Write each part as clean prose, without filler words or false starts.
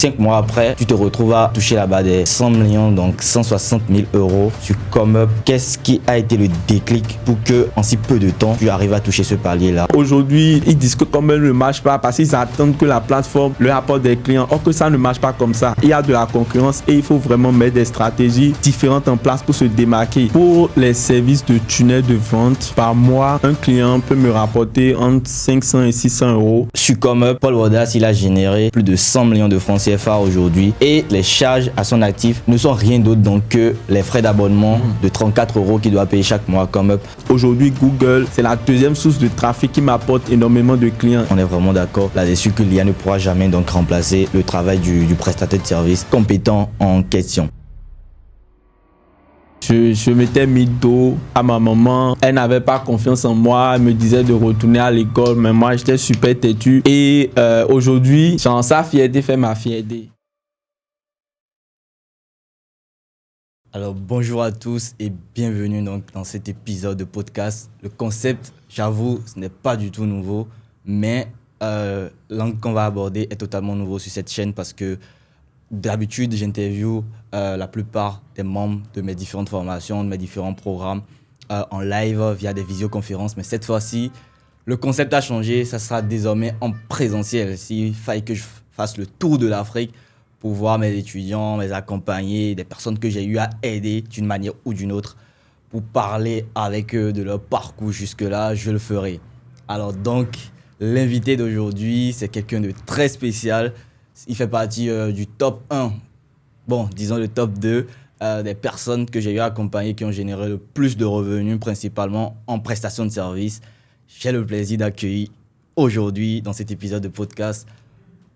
5 mois après, tu te retrouves à toucher là-bas des 100 millions, donc 160 000 euros sur ComeUp. Qu'est-ce qui a été le déclic pour que, en si peu de temps, tu arrives à toucher ce palier-là? Aujourd'hui, ils disent que ComeUp ne marche pas parce qu'ils attendent que la plateforme leur apporte des clients. Or que ça ne marche pas comme ça. Il y a de la concurrence et il faut vraiment mettre des stratégies différentes en place pour se démarquer. Pour les services de tunnel de vente, par mois, un client peut me rapporter entre 500 et 600 euros. Sur ComeUp, Paul Bordas, il a généré plus de 100 millions de francs CFA aujourd'hui et les charges à son actif ne sont rien d'autre donc que les frais d'abonnement de 34 euros qu'il doit payer chaque mois ComeUp. Aujourd'hui, Google, c'est la deuxième source de trafic qui m'apporte énormément de clients. On est vraiment d'accord là-dessus que l'IA ne pourra jamais donc remplacer le travail du prestataire de service compétent en question. Je m'étais mis dos à ma maman. Elle n'avait pas confiance en moi. Elle me disait de retourner à l'école. Mais moi, j'étais super têtu. Et aujourd'hui, sa fierté fait ma fierté. Alors, bonjour à tous et bienvenue donc dans cet épisode de podcast. Le concept, j'avoue, ce n'est pas du tout nouveau. Mais l'angle qu'on va aborder est totalement nouveau sur cette chaîne parce que d'habitude, j'interviewe la plupart des membres de mes différentes formations, de mes différents programmes en live via des visioconférences. Mais cette fois-ci, le concept a changé. Ça sera désormais en présentiel. S'il fallait que je fasse le tour de l'Afrique pour voir mes étudiants, mes accompagnés, des personnes que j'ai eu à aider d'une manière ou d'une autre pour parler avec eux de leur parcours jusque-là, je le ferai. Alors donc, l'invité d'aujourd'hui, c'est quelqu'un de très spécial. Il fait partie du top 1, bon, disons le top 2 des personnes que j'ai eu à accompagner qui ont généré le plus de revenus, principalement en prestation de services. J'ai le plaisir d'accueillir aujourd'hui, dans cet épisode de podcast,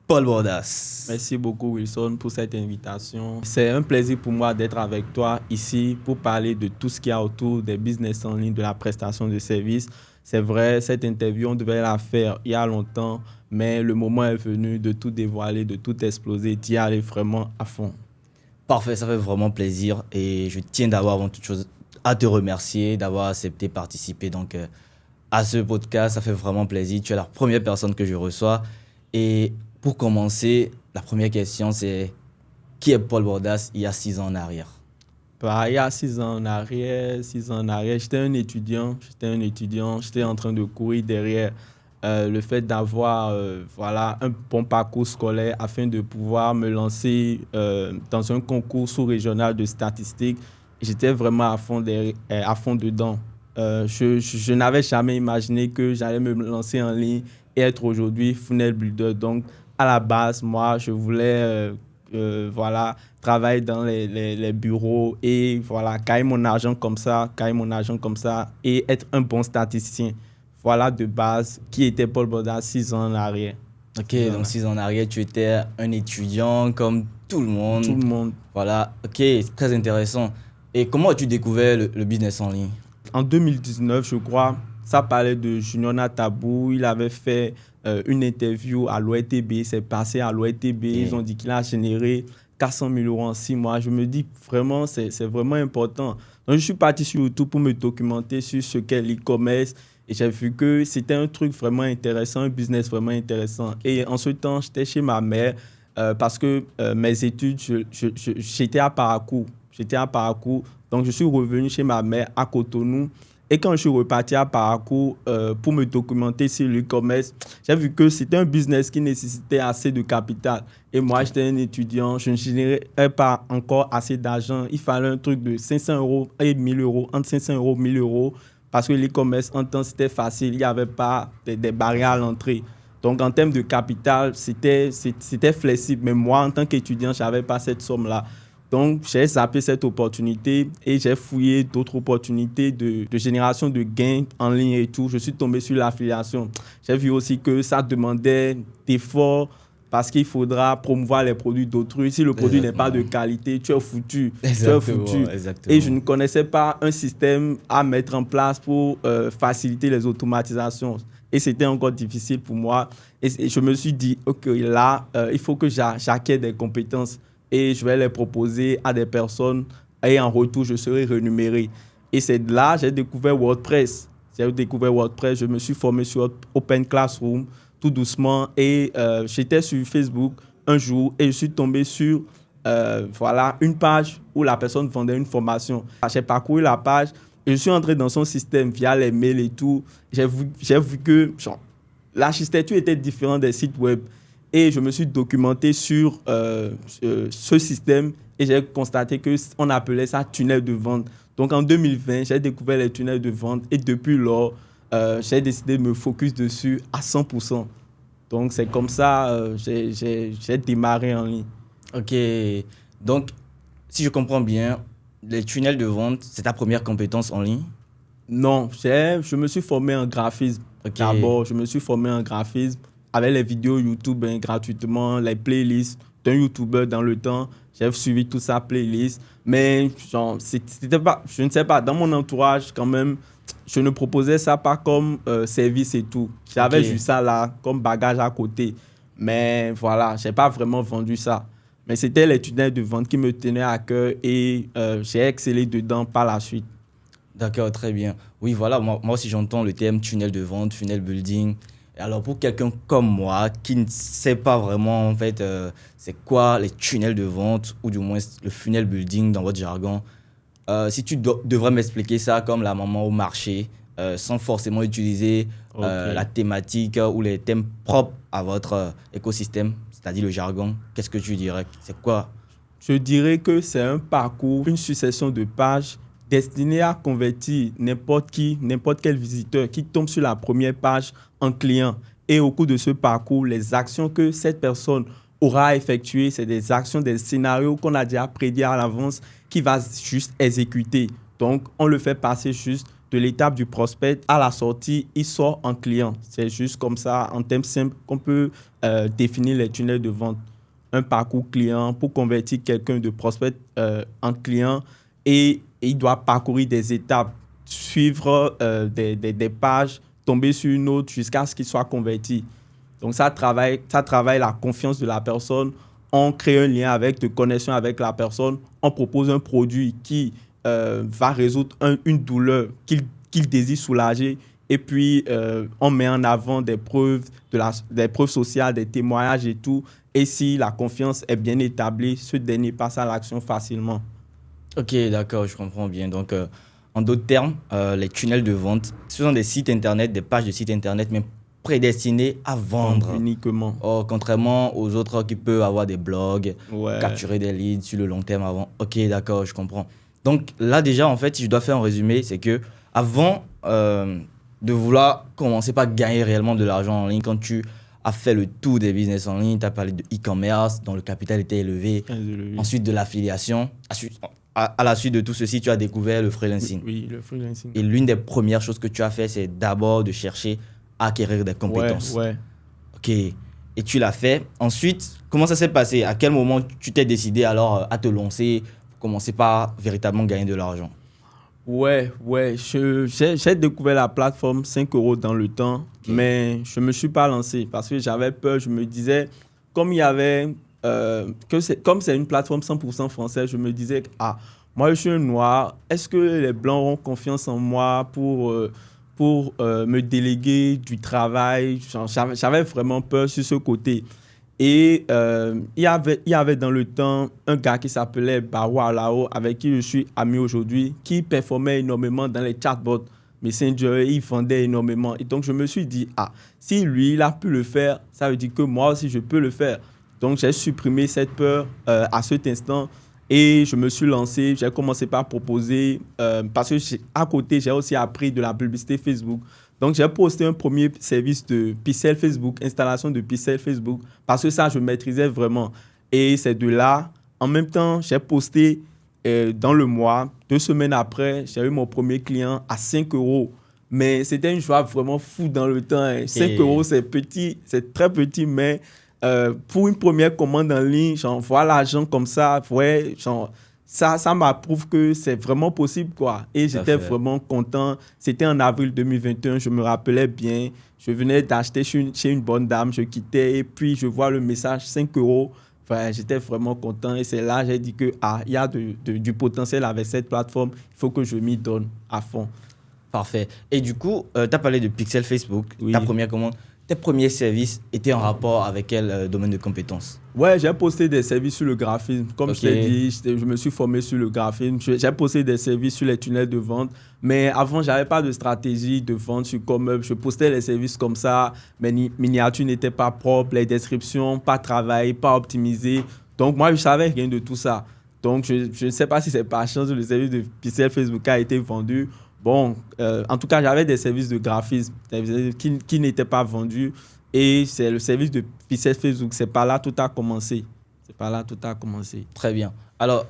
Paul Bordas. Merci beaucoup, Wilson, pour cette invitation. C'est un plaisir pour moi d'être avec toi ici pour parler de tout ce qu'il y a autour des business en ligne, de la prestation de services. C'est vrai, cette interview, on devait la faire il y a longtemps, mais le moment est venu de tout dévoiler, de tout exploser, d'y aller vraiment à fond. Parfait, ça fait vraiment plaisir et je tiens d'abord avant toute chose à te remercier d'avoir accepté de participer donc, à ce podcast. Ça fait vraiment plaisir. Tu es la première personne que je reçois. Et pour commencer, la première question c'est qui est Paul Bordas il y a 6 ans en arrière? Il y a 6 ans en arrière, j'étais un étudiant, j'étais en train de courir derrière le fait d'avoir un bon parcours scolaire afin de pouvoir me lancer dans un concours sous-régional de statistiques. J'étais vraiment à fond dedans. Je n'avais jamais imaginé que j'allais me lancer en ligne et être aujourd'hui funnel builder. Donc, à la base, moi, je voulais travailler dans les bureaux et gagner mon argent comme ça et être un bon statisticien. Voilà de base qui était Paul Bordas 6 ans en arrière. Ok, donc 6 ans en arrière, tu étais un étudiant comme tout le monde. Tout le monde. Voilà, ok, c'est très intéressant. Et comment as-tu découvert le business en ligne? En 2019, je crois, ça parlait de Junior Tabou. Il avait fait une interview à l'ORTB. C'est passé à l'ORTB. Ils ont dit qu'il a généré 400 000 euros en 6 mois. Je me dis, vraiment, c'est vraiment important. Donc, je suis parti sur YouTube pour me documenter sur ce qu'est l'e-commerce. Et j'ai vu que c'était un truc vraiment intéressant, un business vraiment intéressant. Et en ce temps, j'étais chez ma mère parce que mes études, j'étais à Parakou. Donc, je suis revenu chez ma mère à Cotonou. Et quand je suis reparti à Parakou pour me documenter sur l'e-commerce, j'ai vu que c'était un business qui nécessitait assez de capital. Et moi, j'étais un étudiant, je ne générais pas encore assez d'argent. Il fallait un truc de 500 euros et 1000 euros, entre 500 euros et 1000 euros. Parce que l'e-commerce, en temps, c'était facile. Il n'y avait pas des barrières à l'entrée. Donc, en termes de capital, c'était flexible. Mais moi, en tant qu'étudiant, je n'avais pas cette somme-là. Donc, j'ai zappé cette opportunité et j'ai fouillé d'autres opportunités de génération de gains en ligne et tout. Je suis tombé sur l'affiliation. J'ai vu aussi que ça demandait d'efforts parce qu'il faudra promouvoir les produits d'autrui. Si le produit n'est pas de qualité, tu es foutu. Exactement. Et je ne connaissais pas un système à mettre en place pour faciliter les automatisations. Et c'était encore difficile pour moi. Et je me suis dit, OK, là, il faut que j'acquière des compétences et je vais les proposer à des personnes et en retour, je serai rémunéré. Et c'est là que j'ai découvert WordPress. Je me suis formé sur Open Classroom tout doucement et j'étais sur Facebook. un jour et je suis tombé sur une page où la personne vendait une formation. J'ai parcouru la page et je suis entré dans son système via les mails et tout. J'ai vu que l'architecture était différente des sites web et je me suis documenté sur ce système et j'ai constaté qu'on appelait ça tunnel de vente. Donc en 2020, j'ai découvert les tunnels de vente et depuis lors, j'ai décidé de me focus dessus à 100%. Donc c'est comme ça j'ai démarré en ligne. Ok, donc si je comprends bien, les tunnels de vente, c'est ta première compétence en ligne? Non, je me suis formé en graphisme. Ok. D'abord, je me suis formé en graphisme avec les vidéos YouTube gratuitement, les playlists d'un YouTuber dans le temps. J'ai suivi toute sa playlist. Mais c'était pas, je ne sais pas, dans mon entourage quand même, je ne proposais ça pas comme service et tout. J'avais juste ça là comme bagage à côté. Mais voilà, je n'ai pas vraiment vendu ça. Mais c'était les tunnels de vente qui me tenaient à cœur et j'ai excellé dedans par la suite. D'accord, très bien. Oui, voilà, moi aussi j'entends le terme tunnel de vente, funnel building. Et alors pour quelqu'un comme moi qui ne sait pas vraiment en fait c'est quoi les tunnels de vente ou du moins le funnel building dans votre jargon, si tu devrais m'expliquer ça comme la maman au marché sans forcément utiliser la thématique ou les thèmes propres à votre écosystème, c'est-à-dire le jargon, qu'est-ce que tu dirais? C'est quoi? Je dirais que c'est un parcours, une succession de pages destiné à convertir n'importe quel visiteur qui tombe sur la première page en client. Et au cours de ce parcours, les actions que cette personne aura effectuées, c'est des actions, des scénarios qu'on a déjà prédits à l'avance qui va juste exécuter. Donc, on le fait passer juste de l'étape du prospect à la sortie, il sort en client. C'est juste comme ça, en termes simples, qu'on peut définir les tunnels de vente. Un parcours client pour convertir quelqu'un de prospect en client et il doit parcourir des étapes, suivre des pages, tomber sur une autre jusqu'à ce qu'il soit converti. Donc, ça travaille la confiance de la personne. On crée un lien de connexion avec la personne. On propose un produit qui va résoudre une douleur qu'il désire soulager. Et puis, on met en avant des preuves sociales, des témoignages et tout. Et si la confiance est bien établie, ce dernier passe à l'action facilement. Ok, d'accord, je comprends bien. Donc, en d'autres termes, les tunnels de vente, ce sont des sites internet, des pages de sites internet, mais prédestinés à vendre. Uniquement. Oh, contrairement aux autres qui peuvent avoir des blogs, Ouais. capturer des leads sur le long terme avant. Ok, d'accord, je comprends. Donc là, déjà, en fait, si je dois faire un résumé, c'est que avant de vouloir commencer par gagner réellement de l'argent en ligne, quand tu as fait le tour des business en ligne, tu as parlé de e-commerce, dont le capital était élevé, ensuite de l'affiliation. À la suite de tout ceci, tu as découvert le freelancing. Oui, le freelancing. Et l'une des premières choses que tu as fait, c'est d'abord de chercher à acquérir des compétences. Ouais. Ok. Et tu l'as fait. Ensuite, comment ça s'est passé? À quel moment tu t'es décidé alors à te lancer pour commencer par véritablement gagner de l'argent? Ouais. J'ai découvert la plateforme 5 € dans le temps, mais je ne me suis pas lancé parce que j'avais peur. Je me disais, comme c'est une plateforme 100% française, je me disais, moi je suis un noir, est-ce que les blancs auront confiance en moi pour me déléguer du travail? J'avais vraiment peur sur ce côté. Et il y avait dans le temps un gars qui s'appelait Bawa Alao, avec qui je suis ami aujourd'hui, qui performait énormément dans les chatbots Messenger, il vendait énormément. Et donc je me suis dit, si lui il a pu le faire, ça veut dire que moi aussi je peux le faire. Donc j'ai supprimé cette peur à cet instant et je me suis lancé. J'ai commencé par proposer, parce que à côté j'ai aussi appris de la publicité Facebook. Donc, j'ai posté un premier service de pixel Facebook, installation de pixel Facebook, parce que ça, je maîtrisais vraiment. Et c'est de là, en même temps, j'ai posté dans le mois, 2 semaines après, j'ai eu mon premier client à 5 €. Mais c'était une joie vraiment fou dans le temps. 5 €, c'est petit, c'est très petit, mais pour une première commande en ligne, voir l'argent comme ça, ça m'approuve que c'est vraiment possible, quoi. Et j'étais vraiment content. C'était en avril 2021, je me rappelais bien. Je venais d'acheter chez une bonne dame, je quittais et puis je vois le message 5 €. Enfin, j'étais vraiment content et c'est là que j'ai dit que il y a du potentiel avec cette plateforme. Il faut que je m'y donne à fond. Parfait. Et du coup, tu as parlé de pixel Facebook, ta première commande. tes premiers services étaient en rapport avec quel domaine de compétences? Ouais, j'ai posté des services sur le graphisme. Comme je t'ai Ok. dit, je me suis formé sur le graphisme. J'ai posté des services sur les tunnels de vente. Mais avant, je n'avais pas de stratégie de vente sur Comeup. Je postais les services comme ça. Mes miniatures n'étaient pas propres, les descriptions, pas travaillées, pas optimisées. Donc, moi, je ne savais rien de tout ça. Donc, je ne sais pas si c'est par chance que le service de Pixel Facebook a été vendu. Bon, en tout cas, j'avais des services de graphisme qui n'étaient pas vendus. Et c'est le service de Pixel Facebook. C'est par là tout a commencé. C'est par là tout a commencé. Très bien. Alors,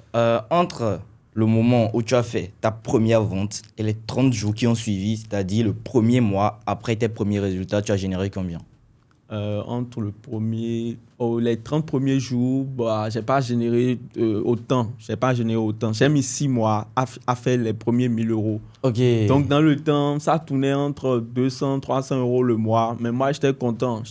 entre le moment où tu as fait ta première vente et les 30 jours qui ont suivi, c'est-à-dire le premier mois après tes premiers résultats, tu as généré combien? Entre les 30 premiers jours, bah, je n'ai pas généré autant. J'ai mis 6 mois à faire les premiers 1000 euros. Ok. Donc, dans le temps, ça tournait entre 200, 300 euros le mois. Mais moi, j'étais content.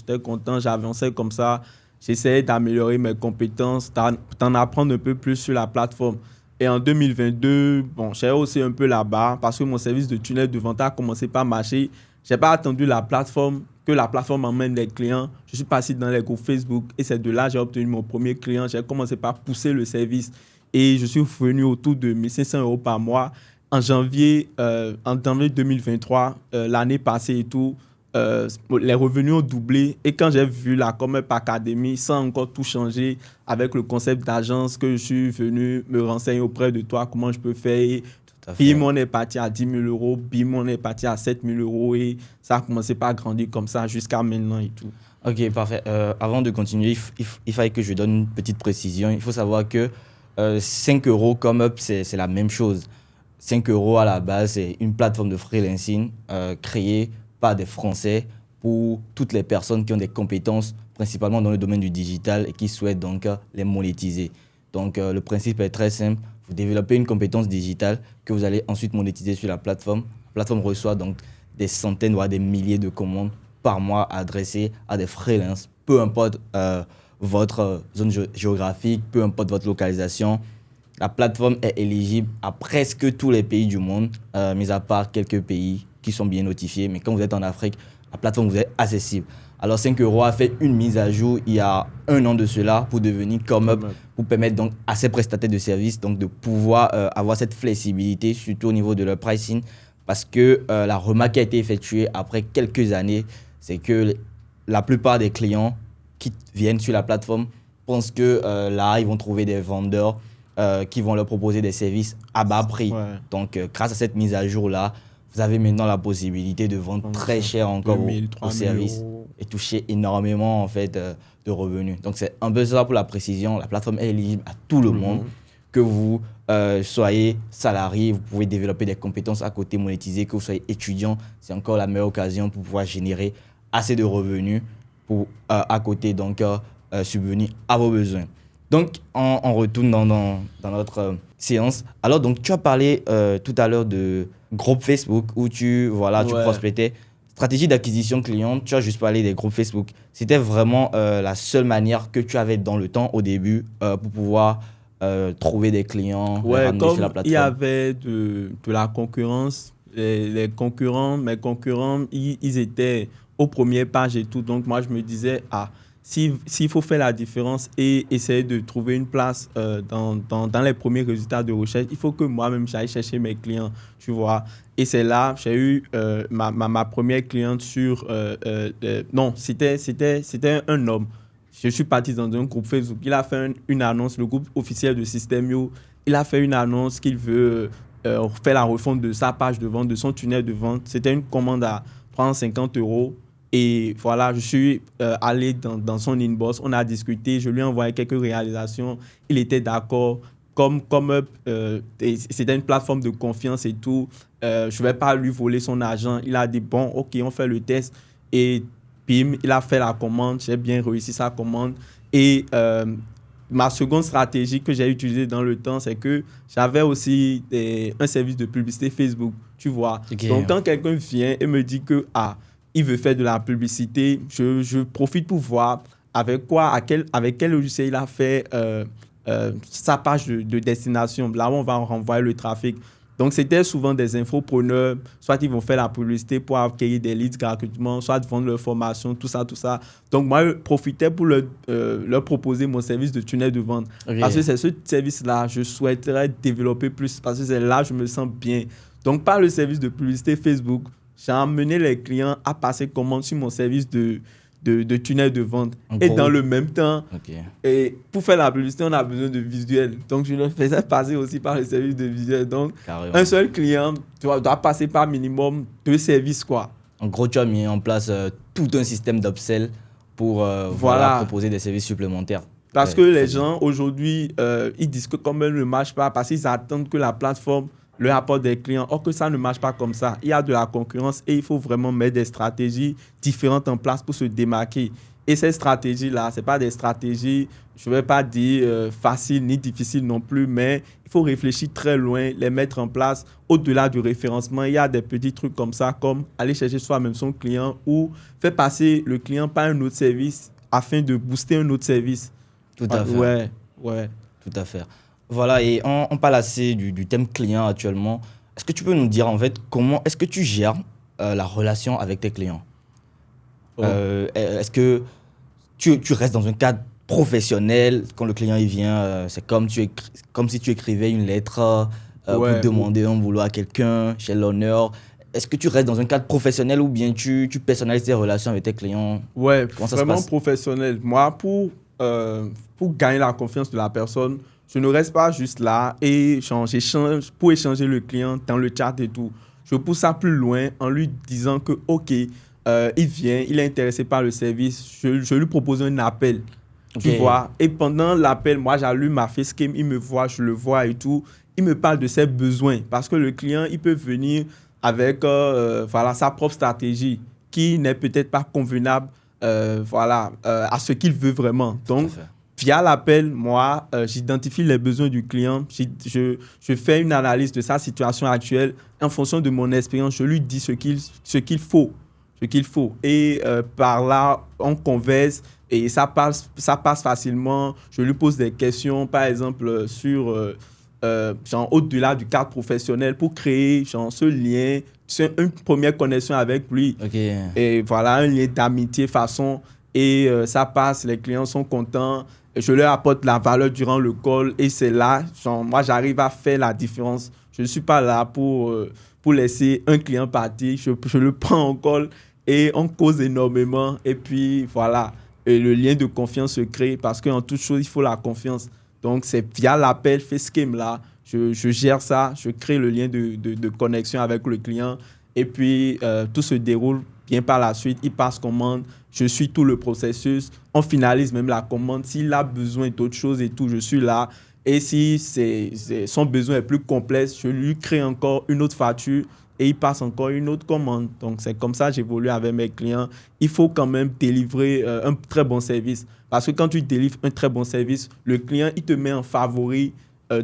J'avançais comme ça. J'essayais d'améliorer mes compétences, d'en apprendre un peu plus sur la plateforme. Et en 2022, bon, j'ai aussi un peu là-bas parce que mon service de tunnel de vente a commencé par marcher. Je n'ai pas attendu que la plateforme emmène les clients. Je suis passé dans les groupes Facebook et c'est de là que j'ai obtenu mon premier client. J'ai commencé par pousser le service et je suis revenu autour de 1 500 euros par mois. En janvier 2023, l'année passée et tout, les revenus ont doublé. Et quand j'ai vu la Comeup Academy, sans encore tout changer, avec le concept d'agence que je suis venu me renseigner auprès de toi, comment je peux faire. Tout à fait. Bim, on est parti à 10 000 euros. Bim, on est parti à 7 000 euros. Et ça a commencé par grandir comme ça jusqu'à maintenant et tout. Ok, parfait. Avant de continuer, il fallait que je donne une petite précision. Il faut savoir que 5 euros comme up, c'est la même chose. 5 euros à la base, c'est une plateforme de freelancing créée par des Français pour toutes les personnes qui ont des compétences, principalement dans le domaine du digital et qui souhaitent donc les monétiser. Donc le principe est très simple. Vous développez une compétence digitale que vous allez ensuite monétiser sur la plateforme. La plateforme reçoit donc des centaines, voire des milliers de commandes par mois adressées à des freelances, peu importe votre zone géographique, peu importe votre localisation. La plateforme est éligible à presque tous les pays du monde, mis à part quelques pays qui sont bien notifiés. Mais quand vous êtes en Afrique, la plateforme vous est accessible. Alors 5 euros a fait une mise à jour il y a 1 an de cela pour devenir Comeup, pour permettre donc à ces prestataires de services donc de pouvoir avoir cette flexibilité, surtout au niveau de leur pricing. Parce que la remarque qui a été effectuée après quelques années, c'est que la plupart des clients qui viennent sur la plateforme pensent que là, ils vont trouver des vendeurs qui vont leur proposer des services à bas prix. Ouais. Donc, grâce à cette mise à jour-là, vous avez maintenant la possibilité de vendre très cher encore 2000, vos 3000 services euros. et toucher énormément en fait, de revenus. Donc, c'est un peu ça pour la précision. La plateforme est éligible à tout le monde. Que vous soyez salarié, vous pouvez développer des compétences à côté, monétiser, que vous soyez étudiant, c'est encore la meilleure occasion pour pouvoir générer assez de revenus pour à côté, donc subvenir à vos besoins. Donc, on retourne dans notre séance. Alors, donc, tu as parlé tout à l'heure de groupe Facebook où tu prospectais. Stratégie d'acquisition client, tu as juste parlé des groupes Facebook. C'était vraiment la seule manière que tu avais dans le temps au début pour pouvoir trouver des clients, les Ouais, ramener comme sur la il plateforme. y avait de la concurrence, mes concurrents, ils étaient aux premières pages et tout. Donc, moi, je me disais, s'il faut faire la différence et essayer de trouver une place dans les premiers résultats de recherche, il faut que moi-même, j'aille chercher mes clients, tu vois. Et c'est là, j'ai eu ma première cliente sur... non, c'était un homme. Je suis parti dans un groupe Facebook. Il a fait une annonce, le groupe officiel de System.io. Il a fait une annonce qu'il veut faire la refonte de sa page de vente, de son tunnel de vente. C'était une commande à 350 euros. Et voilà, je suis allé dans son inbox. On a discuté. Je lui ai envoyé quelques réalisations. Il était d'accord. C'était une plateforme de confiance et tout. Je ne vais pas lui voler son argent. Il a dit, bon, OK, on fait le test. Et bim, il a fait la commande. J'ai bien réussi sa commande. Et ma seconde stratégie que j'ai utilisée dans le temps, c'est que j'avais aussi un service de publicité Facebook, tu vois. Okay. Donc, quand quelqu'un vient et me dit que il veut faire de la publicité, je profite pour voir avec quel logiciel il a fait sa page de destination. Là où on va renvoyer le trafic. Donc, c'était souvent des infopreneurs, soit ils vont faire la publicité pour acquérir des leads gratuitement, soit vendre leur formation, tout ça, tout ça. Donc, moi, je profitais pour leur proposer mon service de tunnel de vente. Ok. Parce que c'est ce service-là, je souhaiterais développer plus, parce que c'est là que je me sens bien. Donc, par le service de publicité Facebook, j'ai amené les clients à passer commande sur mon service de tunnel de vente. Et dans le même temps, et pour faire la publicité, on a besoin de visuels. Donc, je le faisais passer aussi par le service de visuel. Donc, carrément, un seul client doit passer par minimum 2 services, quoi. En gros, tu as mis en place tout un système d'upsell pour proposer des services supplémentaires. Parce que les gens, aujourd'hui, ils disent que comme elle ne marche pas, parce qu'ils attendent que la plateforme leur apporte des clients. Or que ça ne marche pas comme ça. Il y a de la concurrence et il faut vraiment mettre des stratégies différentes en place pour se démarquer. Et ces stratégies-là, ce n'est pas des stratégies, je ne vais pas dire faciles ni difficiles non plus, mais il faut réfléchir très loin, les mettre en place. Au-delà du référencement, il y a des petits trucs comme ça, comme aller chercher soi-même son client ou faire passer le client par un autre service afin de booster un autre service. Tout à fait. Ouais. Tout à fait. Voilà, et on parle assez du thème client actuellement. Est-ce que tu peux nous dire, en fait, comment est-ce que tu gères la relation avec tes clients? Est-ce que tu restes dans un cadre professionnel quand le client il vient, c'est comme si tu écrivais une lettre pour demander un boulot à quelqu'un chez l'honneur. Est-ce que tu restes dans un cadre professionnel ou bien tu personnalises tes relations avec tes clients? Ouais, vraiment professionnel. Moi, pour gagner la confiance de la personne, je ne reste pas juste là et j'échange pour échanger le client dans le chat et tout. Je pousse ça plus loin en lui disant que, OK, il vient, il est intéressé par le service. Je lui propose un appel, tu vois. Et pendant l'appel, moi, j'allume ma facecam, il me voit, je le vois et tout. Il me parle de ses besoins parce que le client, il peut venir avec sa propre stratégie qui n'est peut-être pas convenable à ce qu'il veut vraiment. Donc, via l'appel, moi, j'identifie les besoins du client. Je fais une analyse de sa situation actuelle. En fonction de mon expérience, je lui dis ce qu'il faut. Et par là, on converse et ça passe facilement. Je lui pose des questions, par exemple, sur au-delà du cadre professionnel pour créer ce lien, une première connexion avec lui. Et voilà, un lien d'amitié façon. Et ça passe, les clients sont contents. Je leur apporte la valeur durant le call et c'est là, moi, j'arrive à faire la différence. Je ne suis pas là pour laisser un client partir. Je le prends en call et on cause énormément. Et puis, voilà, et le lien de confiance se crée parce qu'en toute chose, il faut la confiance. Donc, c'est via l'appel facecam là, je gère ça, je crée le lien de connexion avec le client. Et puis, tout se déroule bien par la suite. Il passe commande, je suis tout le processus. On finalise même la commande. S'il a besoin d'autres choses et tout, je suis là. Et si son besoin est plus complexe, je lui crée encore une autre facture et il passe encore une autre commande. Donc, c'est comme ça que j'évolue avec mes clients. Il faut quand même délivrer un très bon service. Parce que quand tu délivres un très bon service, le client, il te met en favori.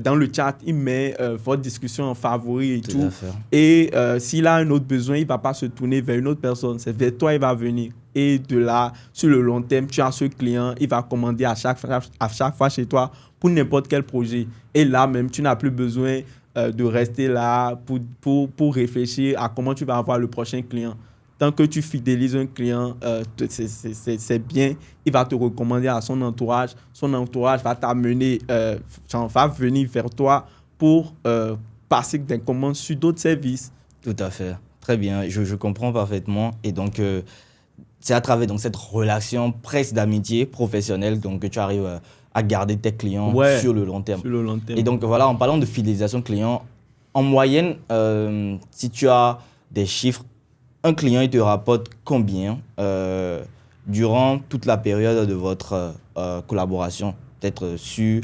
Dans le chat, il met votre discussion en favori et tout. Et s'il a un autre besoin, il ne va pas se tourner vers une autre personne. C'est vers toi, il va venir. Et de là, sur le long terme, tu as ce client, il va commander à chaque fois chez toi pour n'importe quel projet. Et là même, tu n'as plus besoin de rester là pour réfléchir à comment tu vas avoir le prochain client. Tant que tu fidélises un client, c'est bien. Il va te recommander à son entourage. Son entourage va t'amener, va venir vers toi pour passer des commandes sur d'autres services. Tout à fait. Très bien. Je comprends parfaitement. Et donc, c'est à travers cette relation presque d'amitié professionnelle que tu arrives à garder tes clients sur le long terme. Et donc, voilà, en parlant de fidélisation client, en moyenne, si tu as des chiffres, un client, il te rapporte combien durant toute la période de votre collaboration? Peut-être sur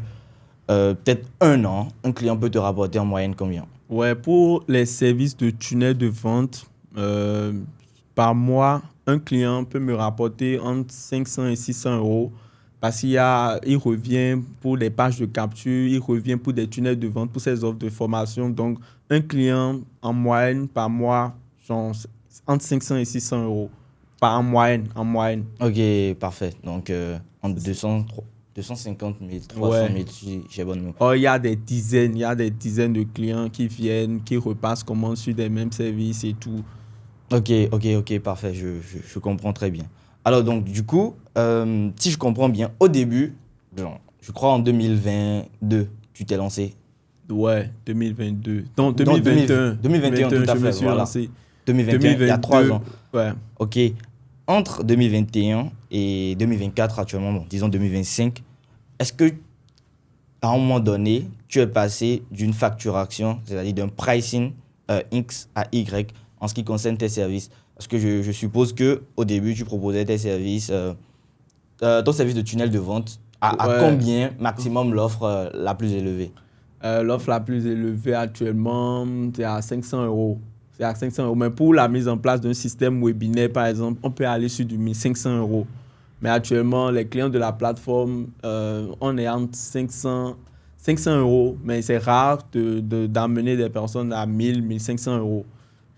peut-être 1 an, un client peut te rapporter en moyenne combien? Ouais, pour les services de tunnel de vente, par mois, un client peut me rapporter entre 500 et 600 euros parce qu'il revient pour des pages de capture, il revient pour des tunnels de vente, pour ses offres de formation. Donc, un client en moyenne par mois, entre 500 et 600 euros en moyenne. Ok, parfait. Donc, entre 200, 250 000, 300 000, si j'ai bonne mémoire. Oh, il y a des dizaines de clients qui viennent, qui repassent commande sur des mêmes services et tout. Ok, parfait, je comprends très bien. Alors donc, du coup, si je comprends bien, au début, genre, je crois en 2022, tu t'es lancé. Ouais, 2022. Non, 2021. 2021, tout à je fait, me suis voilà. lancé. 2021, il y a 3 ans. Ouais. Ok. Entre 2021 et 2024, actuellement, bon, disons 2025, est-ce que à un moment donné, tu es passé d'une facturation, c'est-à-dire d'un pricing X à Y en ce qui concerne tes services? Parce que je suppose qu'au début, tu proposais tes services, ton service de tunnel de vente, à Ouais. combien maximum l'offre la plus élevée? L'offre la plus élevée actuellement, c'est à 500 euros. C'est à 500 euros. Mais pour la mise en place d'un système webinaire, par exemple, on peut aller sur du 1500 euros. Mais actuellement, les clients de la plateforme, on est entre 500 euros. Mais c'est rare d'amener des personnes à 1000, 1500 euros.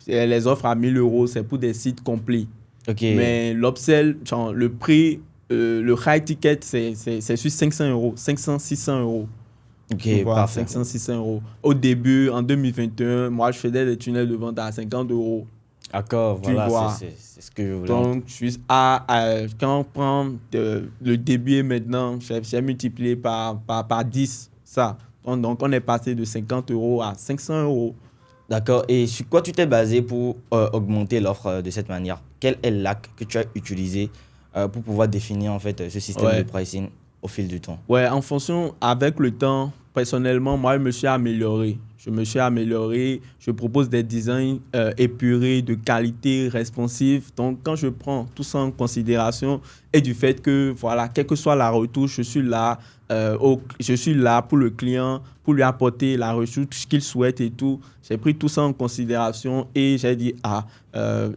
Les offres à 1000 euros, c'est pour des sites complets. Ok. Mais l'upsell, genre, le prix, le high ticket, c'est sur 500 euros, 500, 600 euros. Ok, Voilà, parfait. 500, 600 euros. Au début, en 2021, moi, je faisais des tunnels de vente à 50 euros. D'accord, Tu voilà, vois. c'est ce que je voulais. Donc, quand on prend le début et maintenant, j'ai multiplié par 10 ça. Donc, on est passé de 50 euros à 500 euros. D'accord. Et sur quoi tu t'es basé pour augmenter l'offre de cette manière? Quel est l'axe que tu as utilisé pour pouvoir définir en fait ce système de pricing au fil du temps? Ouais, en fonction, avec le temps, personnellement, moi, je me suis amélioré. Je propose des designs épurés, de qualité, responsifs. Donc, quand je prends tout ça en considération et du fait que, voilà, quelle que soit la retouche, je suis là pour le client, pour lui apporter la retouche qu'il souhaite et tout. J'ai pris tout ça en considération et j'ai dit,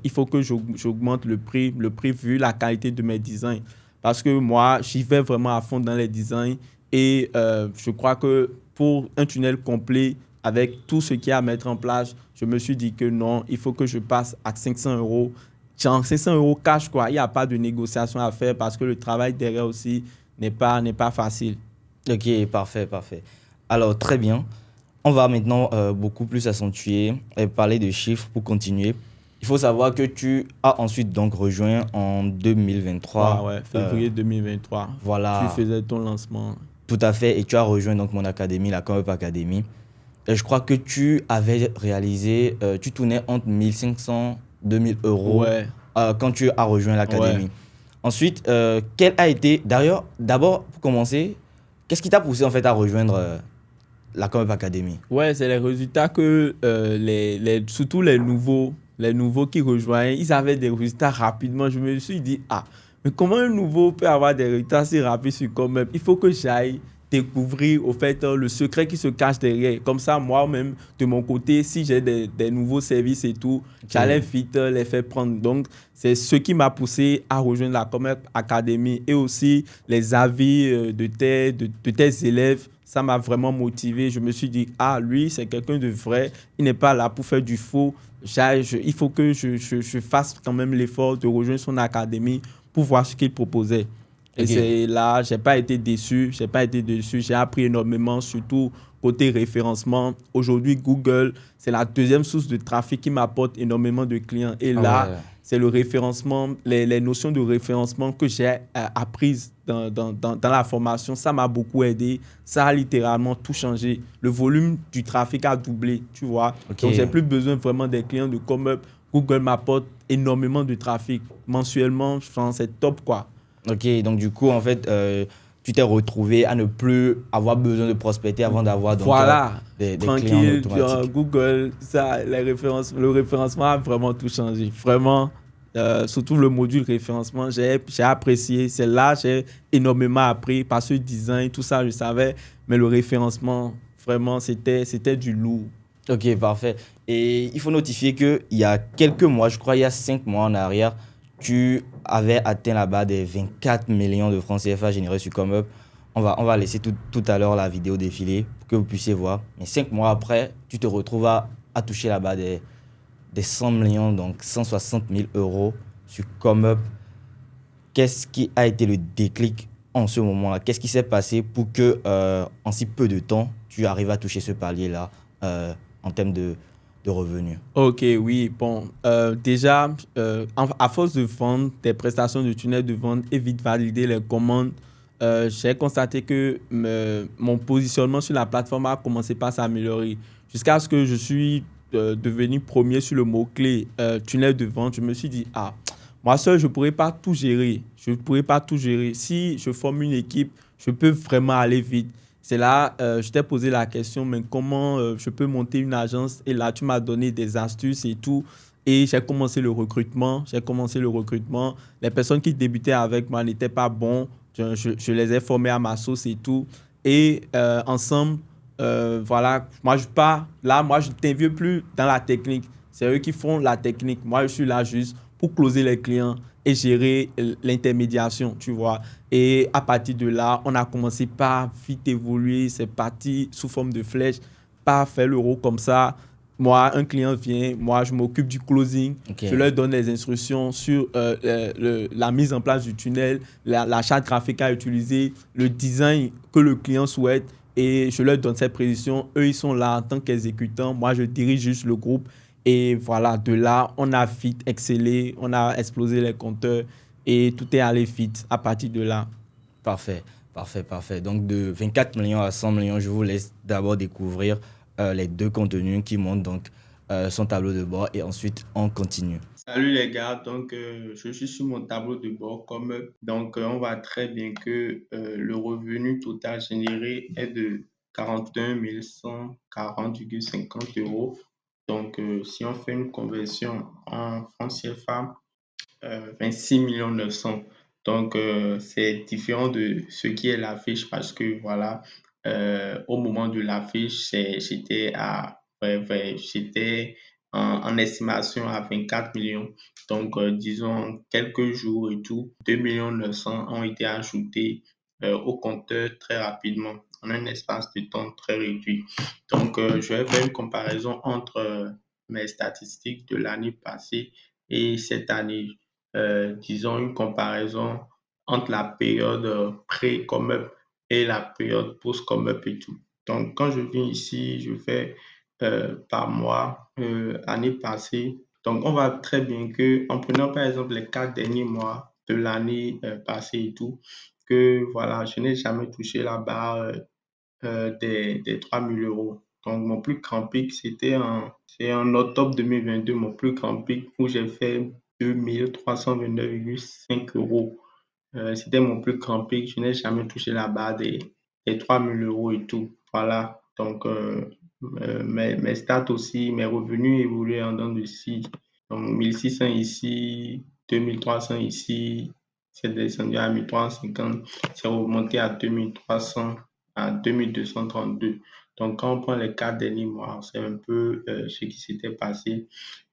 il faut que j'augmente le prix vu la qualité de mes designs. Parce que moi, j'y vais vraiment à fond dans les designs et je crois que pour un tunnel complet, avec tout ce qu'il y a à mettre en place, je me suis dit que non, il faut que je passe à 500 euros. Genre 500 euros cash, quoi. Il n'y a pas de négociation à faire parce que le travail derrière aussi n'est pas facile. Ok, parfait. Alors, très bien. On va maintenant beaucoup plus accentuer et parler de chiffres pour continuer. Il faut savoir que tu as ensuite donc rejoint en 2023. Ouais, février 2023. Voilà. Tu faisais ton lancement. Tout à fait. Et tu as rejoint donc mon académie, la ComUp Academy. Et je crois que tu avais réalisé, tu tournais entre 1500 2000 euros quand tu as rejoint l'académie. Ouais. Ensuite, quel a été, d'ailleurs, d'abord pour commencer, qu'est-ce qui t'a poussé en fait à rejoindre la ComUp Academy? Ouais, c'est les résultats que surtout les nouveaux qui rejoignent, ils avaient des résultats rapidement. Je me suis dit, mais comment un nouveau peut avoir des résultats si rapides sur ComUp? Il faut que j'aille découvrir au fait le secret qui se cache derrière. Comme ça, moi-même, de mon côté, si j'ai des nouveaux services et tout, j'allais vite les faire prendre. Donc, c'est ce qui m'a poussé à rejoindre la ComUp Academy et aussi les avis de tes élèves. Ça m'a vraiment motivé. Je me suis dit, lui, c'est quelqu'un de vrai. Il n'est pas là pour faire du faux. Il faut que je fasse quand même l'effort de rejoindre son académie pour voir ce qu'il proposait. Et c'est là, je n'ai pas été déçu. J'ai appris énormément, surtout côté référencement. Aujourd'hui, Google, c'est la deuxième source de trafic qui m'apporte énormément de clients. Et c'est le référencement, les notions de référencement que j'ai apprises dans la formation. Ça m'a beaucoup aidé. Ça a littéralement tout changé. Le volume du trafic a doublé, tu vois. Donc, j'ai plus besoin vraiment des clients de ComUp. Google m'apporte énormément de trafic. Mensuellement, je pense c'est top, quoi. Ok, donc du coup, en fait, tu t'es retrouvé à ne plus avoir besoin de prospecter avant d'avoir donc, des clients automatiques. Google, le référencement a vraiment tout changé. Vraiment, surtout le module référencement, j'ai apprécié. C'est là que j'ai énormément appris par ce design, tout ça, je savais. Mais le référencement, vraiment, c'était du lourd. Ok, parfait. Et il faut notifier qu'il y a quelques mois, je crois il y a 5 mois en arrière, tu avais atteint là-bas des 24 millions de francs CFA générés sur ComUp. On va laisser tout à l'heure la vidéo défiler pour que vous puissiez voir. Mais 5 mois après, tu te retrouves à toucher là-bas des 100 millions, donc 160 000 euros sur ComUp. Qu'est-ce qui a été le déclic en ce moment-là? Qu'est-ce qui s'est passé pour que, en si peu de temps, tu arrives à toucher ce palier-là en termes de revenus? Ok, oui, bon. Déjà, à force de vendre des prestations de tunnel de vente et vite valider les commandes, j'ai constaté que mon positionnement sur la plateforme a commencé par s'améliorer. Jusqu'à ce que je suis devenu premier sur le mot-clé tunnel de vente, je me suis dit, ah, moi seul, je ne pourrais pas tout gérer. Je ne pourrais pas tout gérer. Si je forme une équipe, je peux vraiment aller vite. C'est là, je t'ai posé la question, mais comment je peux monter une agence? Et là, tu m'as donné des astuces et tout. Et j'ai commencé le recrutement. J'ai commencé le recrutement. Les personnes qui débutaient avec moi n'étaient pas bons. Je les ai formés à ma sauce et tout. Et ensemble, voilà, moi je pars. Là, moi, je t'invite plus dans la technique. C'est eux qui font la technique. Moi, je suis là juste pour closer les clients et gérer l'intermédiation, tu vois. Et à partir de là, on a commencé par vite évoluer. C'est parti sous forme de flèche, pas faire l'euro comme ça. Moi, un client vient, moi, je m'occupe du closing. Ok, Je leur donne les instructions sur la mise en place du tunnel, la charte graphique à utiliser, le design que le client souhaite. Et je leur donne ces précisions. Eux, ils sont là en tant qu'exécutants. Moi, je dirige juste le groupe. Et voilà, de là, on a vite excellé, on a explosé les compteurs et tout est allé vite à partir de là. parfait, parfait, parfait. Donc de 24 millions à 100 millions, je vous laisse d'abord découvrir les deux contenus qui montent donc son tableau de bord et ensuite on continue. Salut les gars, donc je suis sur mon tableau de bord donc on voit très bien que le revenu total généré est de 41 140,50 euros. Donc si on fait une conversion en francs CFA, 26 900 000. Donc, c'est différent de ce qui est l'affiche parce que, voilà, au moment de l'affiche, j'étais j'étais en estimation à 24 millions. Donc, disons, quelques jours et tout, 2 900 000 ont été ajoutés au compteur très rapidement, en un espace de temps très réduit. Donc, je vais faire une comparaison entre mes statistiques de l'année passée et cette année. Disons, une comparaison entre la période pré-come-up et la période post-come-up et tout. Donc, quand je viens ici, je fais par mois, année passée. Donc, on voit très bien que, en prenant par exemple les 4 derniers mois de l'année passée et tout, que voilà, je n'ai jamais touché la barre des 3 000 euros. Donc, mon plus grand pic, c'est en octobre 2022, mon plus grand pic où j'ai fait 2 329,5 euros. C'était mon plus grand pic. Je n'ai jamais touché la barre des 3 000 euros et tout. Voilà. Donc, mes stats aussi, mes revenus évoluent en dents de scie. Donc, 1 600 ici, 2 300 ici, c'est descendu à 1 350, c'est remonté à 2 300, à 2 232. Donc, quand on prend les 4 derniers mois, c'est un peu ce qui s'était passé.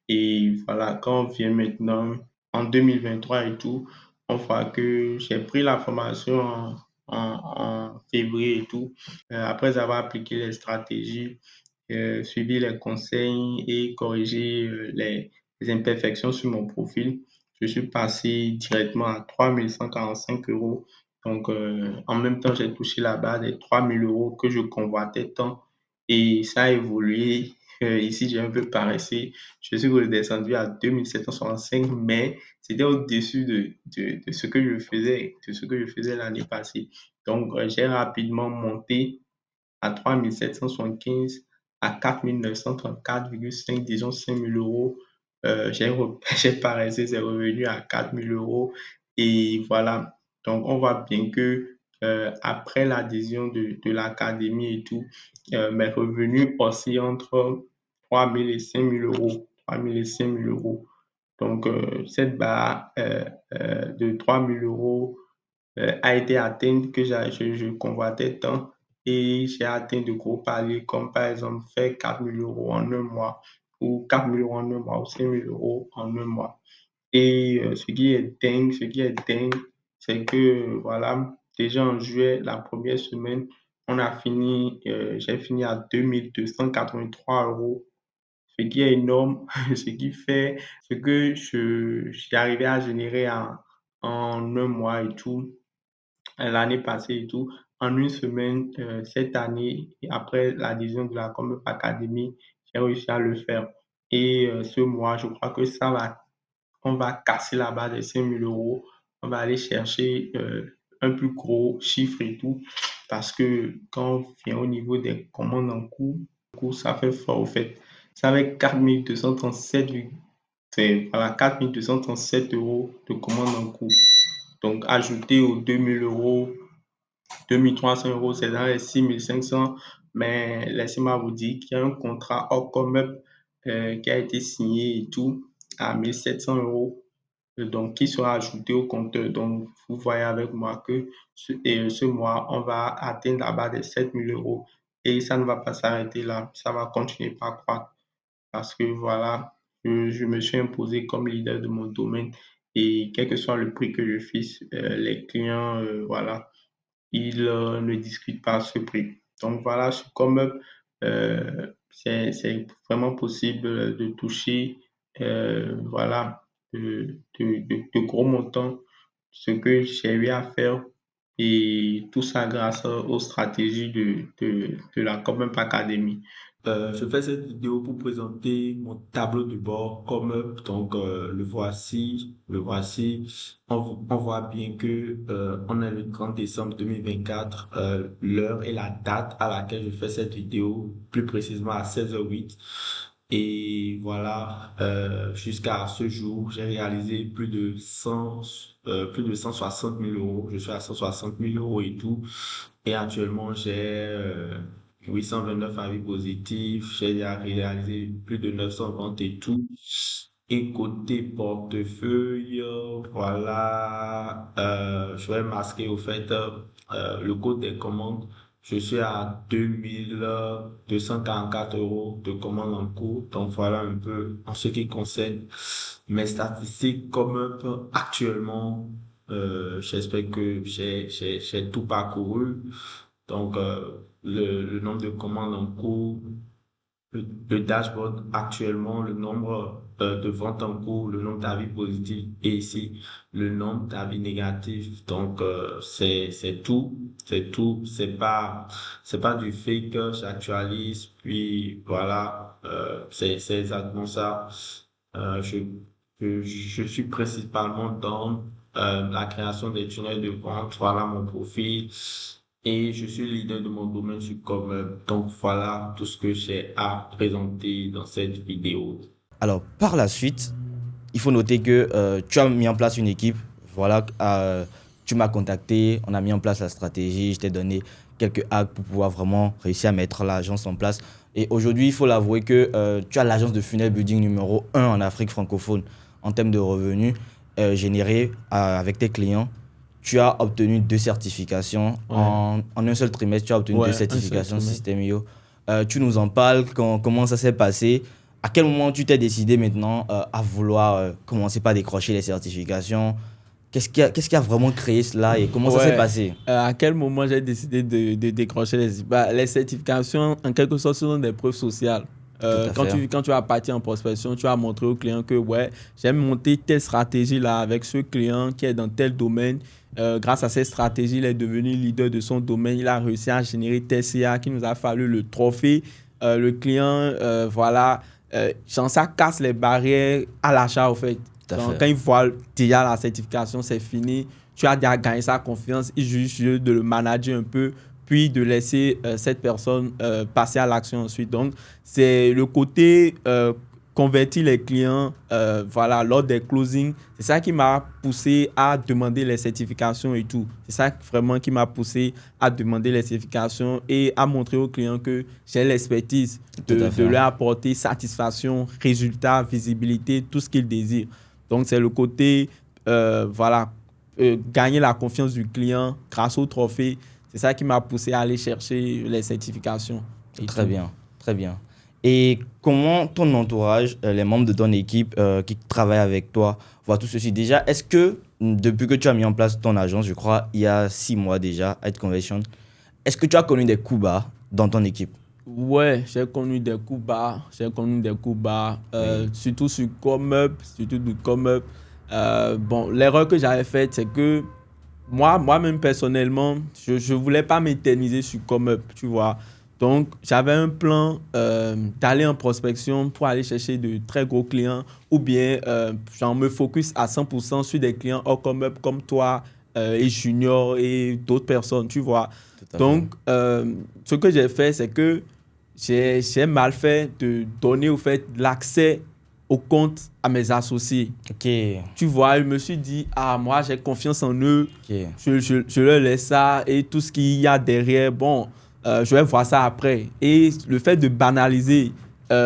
Et voilà, quand on vient maintenant en 2023 et tout, on voit que j'ai pris la formation en février et tout. Après avoir appliqué les stratégies, suivi les conseils et corrigé les imperfections sur mon profil, je suis passé directement à 3 145 euros. Donc, en même temps, j'ai touché la barre des 3 000 euros que je convoitais tant et ça a évolué. Ici, j'ai un peu paressé. Je suis redescendu à 2 765, mais c'était au-dessus de ce que je faisais, de ce que je faisais l'année passée. Donc, j'ai rapidement monté à 3 775, à 4 934,5, disons 5 000 euros. J'ai paressé, c'est revenu à 4 000 euros. Et voilà. Donc, on voit bien que après l'adhésion de l'académie et tout, mes revenus oscillent entre 3 000 et 5 000 euros. 3 000 et 5 000 euros. Donc, cette barre de 3 000 euros a été atteinte que je convoitais tant et j'ai atteint de gros paliers comme par exemple faire 4 000 euros en un mois ou 4 000 euros en un mois ou 5 000 euros en un mois. Et ce qui est dingue, c'est que voilà, déjà en juillet, la première semaine, j'ai fini à 2 283 euros, ce qui est énorme, ce qui fait ce que j'ai arrivé à générer en un mois et tout. l'année passée et tout. En une semaine, cette année, après l'adhésion de la Come Up Academy, j'ai réussi à le faire. Et ce mois, je crois que on va casser la barre des 5 000 euros. On va aller chercher un plus gros chiffre et tout. Parce que quand on vient au niveau des commandes en cours, ça fait fort au fait. Ça avec 4237, voilà, 4237 euros de commandes en cours. Donc, ajouté aux 2000 euros, 2300 euros, c'est dans les 6500. Mais laissez-moi vous dire qu'il y a un contrat hors Up qui a été signé et tout à 1700 euros, donc qui sera ajouté au compteur. Donc, vous voyez avec moi que ce mois, on va atteindre la barre des 7000 euros et ça ne va pas s'arrêter là. Ça va continuer par croître parce que voilà, je me suis imposé comme leader de mon domaine et quel que soit le prix que je fixe, les clients, voilà, ils ne discutent pas ce prix. Donc voilà, comme c'est vraiment possible de toucher voilà, de gros montants, ce que j'ai eu à faire et tout ça grâce aux stratégies de la Common Academy. Je fais cette vidéo pour présenter mon tableau de bord comme donc le voici. On voit bien que on est le 30 décembre 2024. L'heure et la date à laquelle je fais cette vidéo, plus précisément à 16h08. Et voilà, jusqu'à ce jour, j'ai réalisé plus de 160 000 euros. Je suis à 160 000 euros et tout. Et actuellement, j'ai 829 avis positifs. J'ai déjà réalisé plus de 900 ventes et tout. Et côté portefeuille, voilà, je vais masquer au fait le code des commandes. Je suis à 2244 euros de commandes en cours. Donc voilà un peu en ce qui concerne mes statistiques comme un peu actuellement. J'espère que j'ai tout parcouru. Donc le nombre de commandes en cours, le dashboard actuellement, le nombre de ventes en cours, le nombre d'avis positifs et ici le nombre d'avis négatifs. Donc c'est tout, c'est pas du fake, j'actualise puis voilà, c'est exactement ça. Euh, je je suis principalement dans la création des tunnels de vente, voilà mon profil. Et je suis leader de mon domaine sur Commerce. Donc voilà tout ce que j'ai à présenter dans cette vidéo. Alors, par la suite, il faut noter que tu as mis en place une équipe. Voilà, tu m'as contacté, on a mis en place la stratégie, je t'ai donné quelques hacks pour pouvoir vraiment réussir à mettre l'agence en place. Et aujourd'hui, il faut l'avouer que tu as l'agence de funnel building numéro 1 en Afrique francophone en termes de revenus générés avec tes clients. Tu as obtenu 2 certifications. Ouais. En un seul trimestre, tu as obtenu Ouais, 2 un seul certifications trimestre. System.io. Tu nous en parles, comment ça s'est passé? À quel moment tu t'es décidé maintenant à vouloir commencer par décrocher les certifications? Qu'est-ce qui a vraiment créé cela et comment ça s'est Ouais. passé? À quel moment j'ai décidé de décrocher les certifications, en quelque sorte, ce sont des preuves sociales. Tout à fait. Quand tu vas partir en prospection, tu vas montrer au client que ouais, j'ai monté telle stratégie là avec ce client qui est dans tel domaine. Grâce à cette stratégie, il est devenu leader de son domaine. Il a réussi à générer tel CA qui nous a fallu le trophée. Le client, voilà, genre, ça casse les barrières à l'achat, au fait. Tout à Donc, fait. quand il voit déjà la certification, c'est fini. Tu as déjà gagné sa confiance. Il juste de le manager un peu, puis de laisser cette personne passer à l'action ensuite. Donc, c'est le côté convertir les clients voilà, lors des closings. C'est ça qui m'a poussé à demander les certifications et tout. C'est ça vraiment qui m'a poussé à demander les certifications et à montrer aux clients que j'ai l'expertise Tout à fait. de leur apporter satisfaction, résultat, visibilité, tout ce qu'ils désirent. Donc, c'est le côté, voilà, gagner la confiance du client grâce au trophée. C'est ça qui m'a poussé à aller chercher les certifications. Et Très tout. bien, très bien. Et comment ton entourage, les membres de ton équipe qui travaillent avec toi, voient tout ceci? Déjà, est-ce que depuis que tu as mis en place ton agence, je crois, il y a 6 mois déjà, Head Conversion, est-ce que tu as connu des coups bas dans ton équipe? Ouais, j'ai connu des coups bas. Oui. Surtout sur ComeUp, surtout du ComeUp. Bon, l'erreur que j'avais faite, c'est que moi-même personnellement, je ne voulais pas m'éterniser sur ComeUp, tu vois. Donc, j'avais un plan d'aller en prospection pour aller chercher de très gros clients ou bien genre me focus à 100% sur des clients hors ComeUp comme toi et Junior et d'autres personnes, tu vois. Tout à fait. Donc, ce que j'ai fait, c'est que j'ai mal fait de donner au fait l'accès au compte à mes associés. Ok, Tu vois, je me suis dit, moi, j'ai confiance en eux. ok. Je leur laisse ça et tout ce qu'il y a derrière, bon, je vais voir ça après. Et le fait de banaliser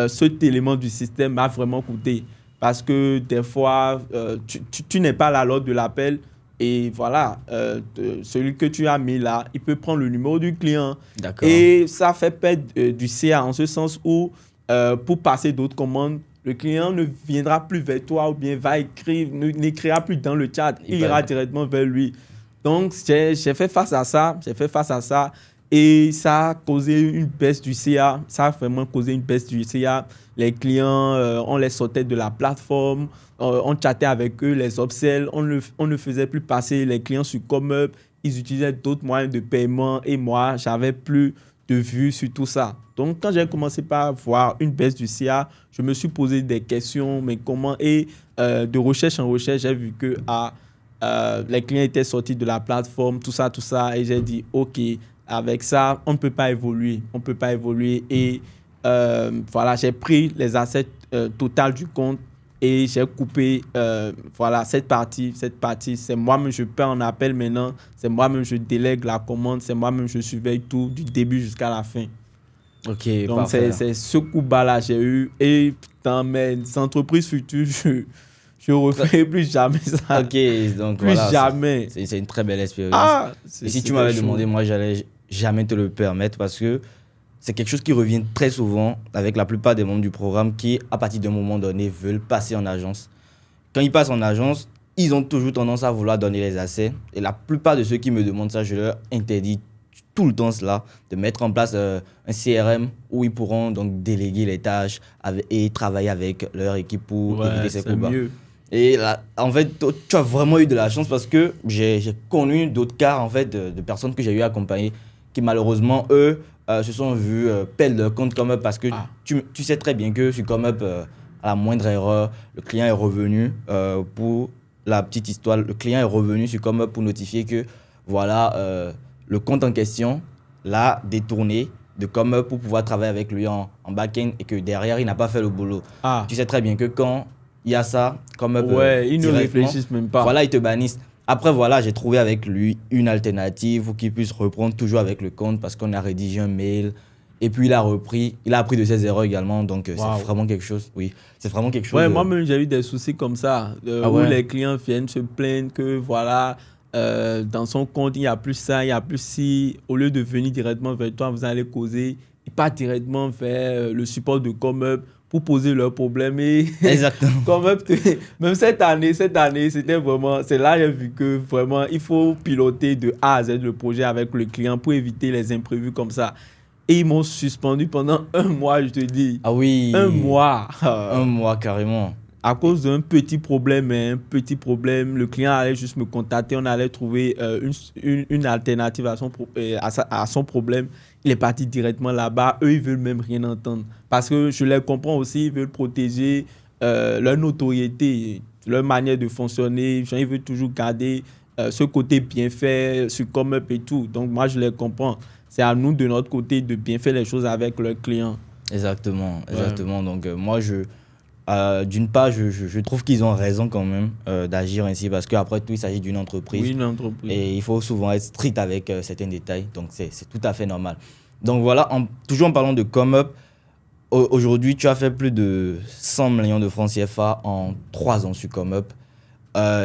cet élément du système m'a vraiment coûté. Parce que des fois, tu n'es pas là lors de l'appel. Et voilà, celui que tu as mis là, il peut prendre le numéro du client. D'accord. Et ça fait perdre du CA en ce sens où, pour passer d'autres commandes, le client ne viendra plus vers toi ou bien va écrire, n'écrira plus dans le chat, il ira directement vers lui. Donc, j'ai fait face à ça et ça a causé une baisse du CA. Ça a vraiment causé une baisse du CA. Les clients, on les sortait de la plateforme, on chattait avec eux, les upsells, on ne faisait plus passer les clients sur ComeUp, ils utilisaient d'autres moyens de paiement et moi, j'avais plus de vue sur tout ça. Donc, quand j'ai commencé par voir une baisse du CA, je me suis posé des questions, mais comment? Et de recherche en recherche, j'ai vu que les clients étaient sortis de la plateforme, tout ça. Et j'ai dit, OK, avec ça, on ne peut pas évoluer. Et voilà, j'ai pris les assets totales du compte et j'ai coupé voilà, cette partie, c'est moi-même, je paie en appel maintenant, c'est moi-même, je délègue la commande, c'est moi-même, je surveille tout du début jusqu'à la fin. Ok, Donc, parfait. c'est ce coup-bas-là que j'ai eu. Et dans mes entreprises futures, je ne referai plus jamais ça. Ok, donc Plus voilà. jamais. C'est une très belle expérience. Et si tu m'avais demandé, moi, j'allais jamais te le permettre parce que c'est quelque chose qui revient très souvent avec la plupart des membres du programme qui, à partir d'un moment donné, veulent passer en agence. Quand ils passent en agence, ils ont toujours tendance à vouloir donner les accès. Et la plupart de ceux qui me demandent ça, je leur interdis tout le temps cela, de mettre en place un CRM où ils pourront donc déléguer les tâches et travailler avec leur équipe pour éviter ces c'est coups bas. mieux. Et là, en fait, tu as vraiment eu de la chance parce que j'ai connu d'autres cas en fait, de personnes que j'ai eu accompagner qui malheureusement, eux, se sont vus perdre leur compte ComeUp parce que tu sais très bien que sur ComeUp, à la moindre erreur, le client est revenu pour la petite histoire, le client est revenu sur ComeUp pour notifier que voilà, le compte en question l'a détourné de ComeUp pour pouvoir travailler avec lui en back-end et que derrière, il n'a pas fait le boulot. Tu sais très bien que quand il y a ça, ComeUp ils ne réfléchissent même pas. Voilà, ils te bannissent. Après, voilà, j'ai trouvé avec lui une alternative pour qu'il puisse reprendre toujours avec le compte parce qu'on a rédigé un mail. Et puis, il a appris de ses erreurs également. Donc, c'est vraiment quelque chose. Oui, c'est vraiment quelque chose. Ouais, moi-même, j'ai eu des soucis comme ça où les clients viennent se plaindre que voilà, dans son compte, il n'y a plus ça, il n'y a plus ci. Au lieu de venir directement vers toi, vous allez causer. Ils partent directement vers le support de ComeUp pour poser leurs problèmes. Et Exactement. ComeUp, même cette année, c'était vraiment. C'est là que j'ai vu que vraiment, il faut piloter de A à Z le projet avec le client pour éviter les imprévus comme ça. Et ils m'ont suspendu pendant 1 mois, je te dis. Ah oui. 1 mois. 1 mois carrément. À cause d'un petit problème, le client allait juste me contacter, on allait trouver une alternative à son problème. Il est parti directement là-bas. Eux, ils veulent même rien entendre. Parce que je les comprends aussi, ils veulent protéger leur notoriété, leur manière de fonctionner. Ils veulent toujours garder ce côté bien fait sur ComeUp et tout. Donc, moi, je les comprends. C'est à nous, de notre côté, de bien faire les choses avec leurs clients. Exactement. Donc, moi, d'une part, je trouve qu'ils ont raison quand même d'agir ainsi parce qu'après tout, il s'agit d'une entreprise. Oui, une entreprise. Et il faut souvent être strict avec certains détails. Donc, c'est tout à fait normal. Donc, voilà, toujours en parlant de ComeUp, aujourd'hui, tu as fait plus de 100 millions de francs CFA en 3 ans sur ComeUp.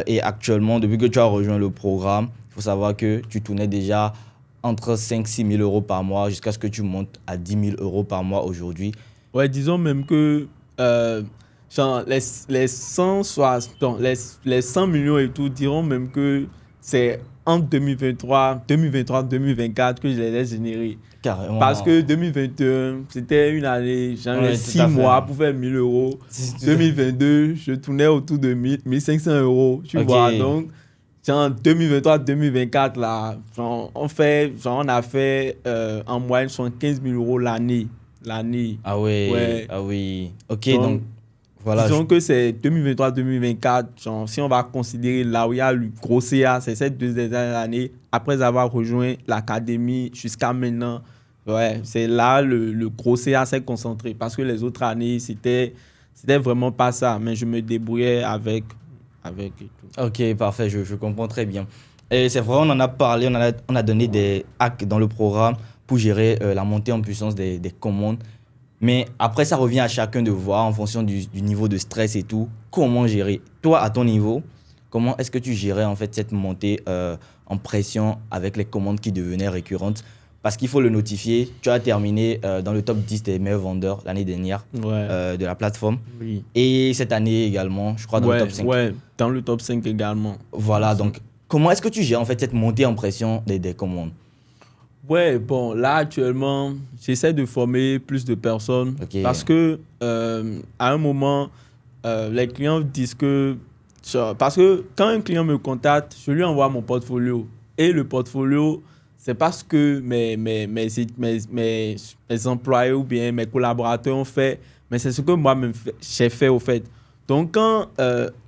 Et actuellement, depuis que tu as rejoint le programme, il faut savoir que tu tournais déjà entre 5-6 000 euros par mois jusqu'à ce que tu montes à 10 000 euros par mois aujourd'hui. Ouais, disons même que genre les 100 millions et tout, diront même que c'est en 2023-2024 que je les ai générés. Carrément. Parce que 2021, c'était une année, j'en ai 6 mois pour faire 1 000 euros. 2022, je tournais autour de 1 500 euros, tu vois. Donc, genre 2023-2024, là, genre, on a fait en moyenne 75 000 euros l'année. Ah ouais, Ouais. ah oui. Ok, Donc, donc voilà. disons que c'est 2023-2024, genre, si on va considérer là où il y a le gros CA, c'est ces 2 dernières années, après avoir rejoint l'académie jusqu'à maintenant, ouais, c'est là le gros CA s'est concentré. Parce que les autres années, c'était vraiment pas ça. Mais je me débrouillais avec et tout. Ok, parfait, je comprends très bien. Et c'est vrai, on en a parlé, on a donné des hacks dans le programme pour gérer la montée en puissance des commandes. Mais après, ça revient à chacun de voir en fonction du niveau de stress et tout, comment gérer. Toi, à ton niveau, comment est-ce que tu gérais en fait cette montée en pression avec les commandes qui devenaient récurrentes? Parce qu'il faut le notifier, tu as terminé dans le top 10 des meilleurs vendeurs l'année dernière Ouais. de la plateforme. Oui. Et cette année également, je crois dans le top 5. Ouais, dans le top 5 également. Voilà, donc comment est-ce que tu gères en fait cette montée en pression des commandes? Ouais, bon, là actuellement, j'essaie de former plus de personnes Ok. parce que à un moment, les clients disent que parce que quand un client me contacte, je lui envoie mon portfolio et le portfolio, c'est parce que mes employés ou bien mes collaborateurs ont fait, mais c'est ce que moi-même j'ai fait au fait. Donc quand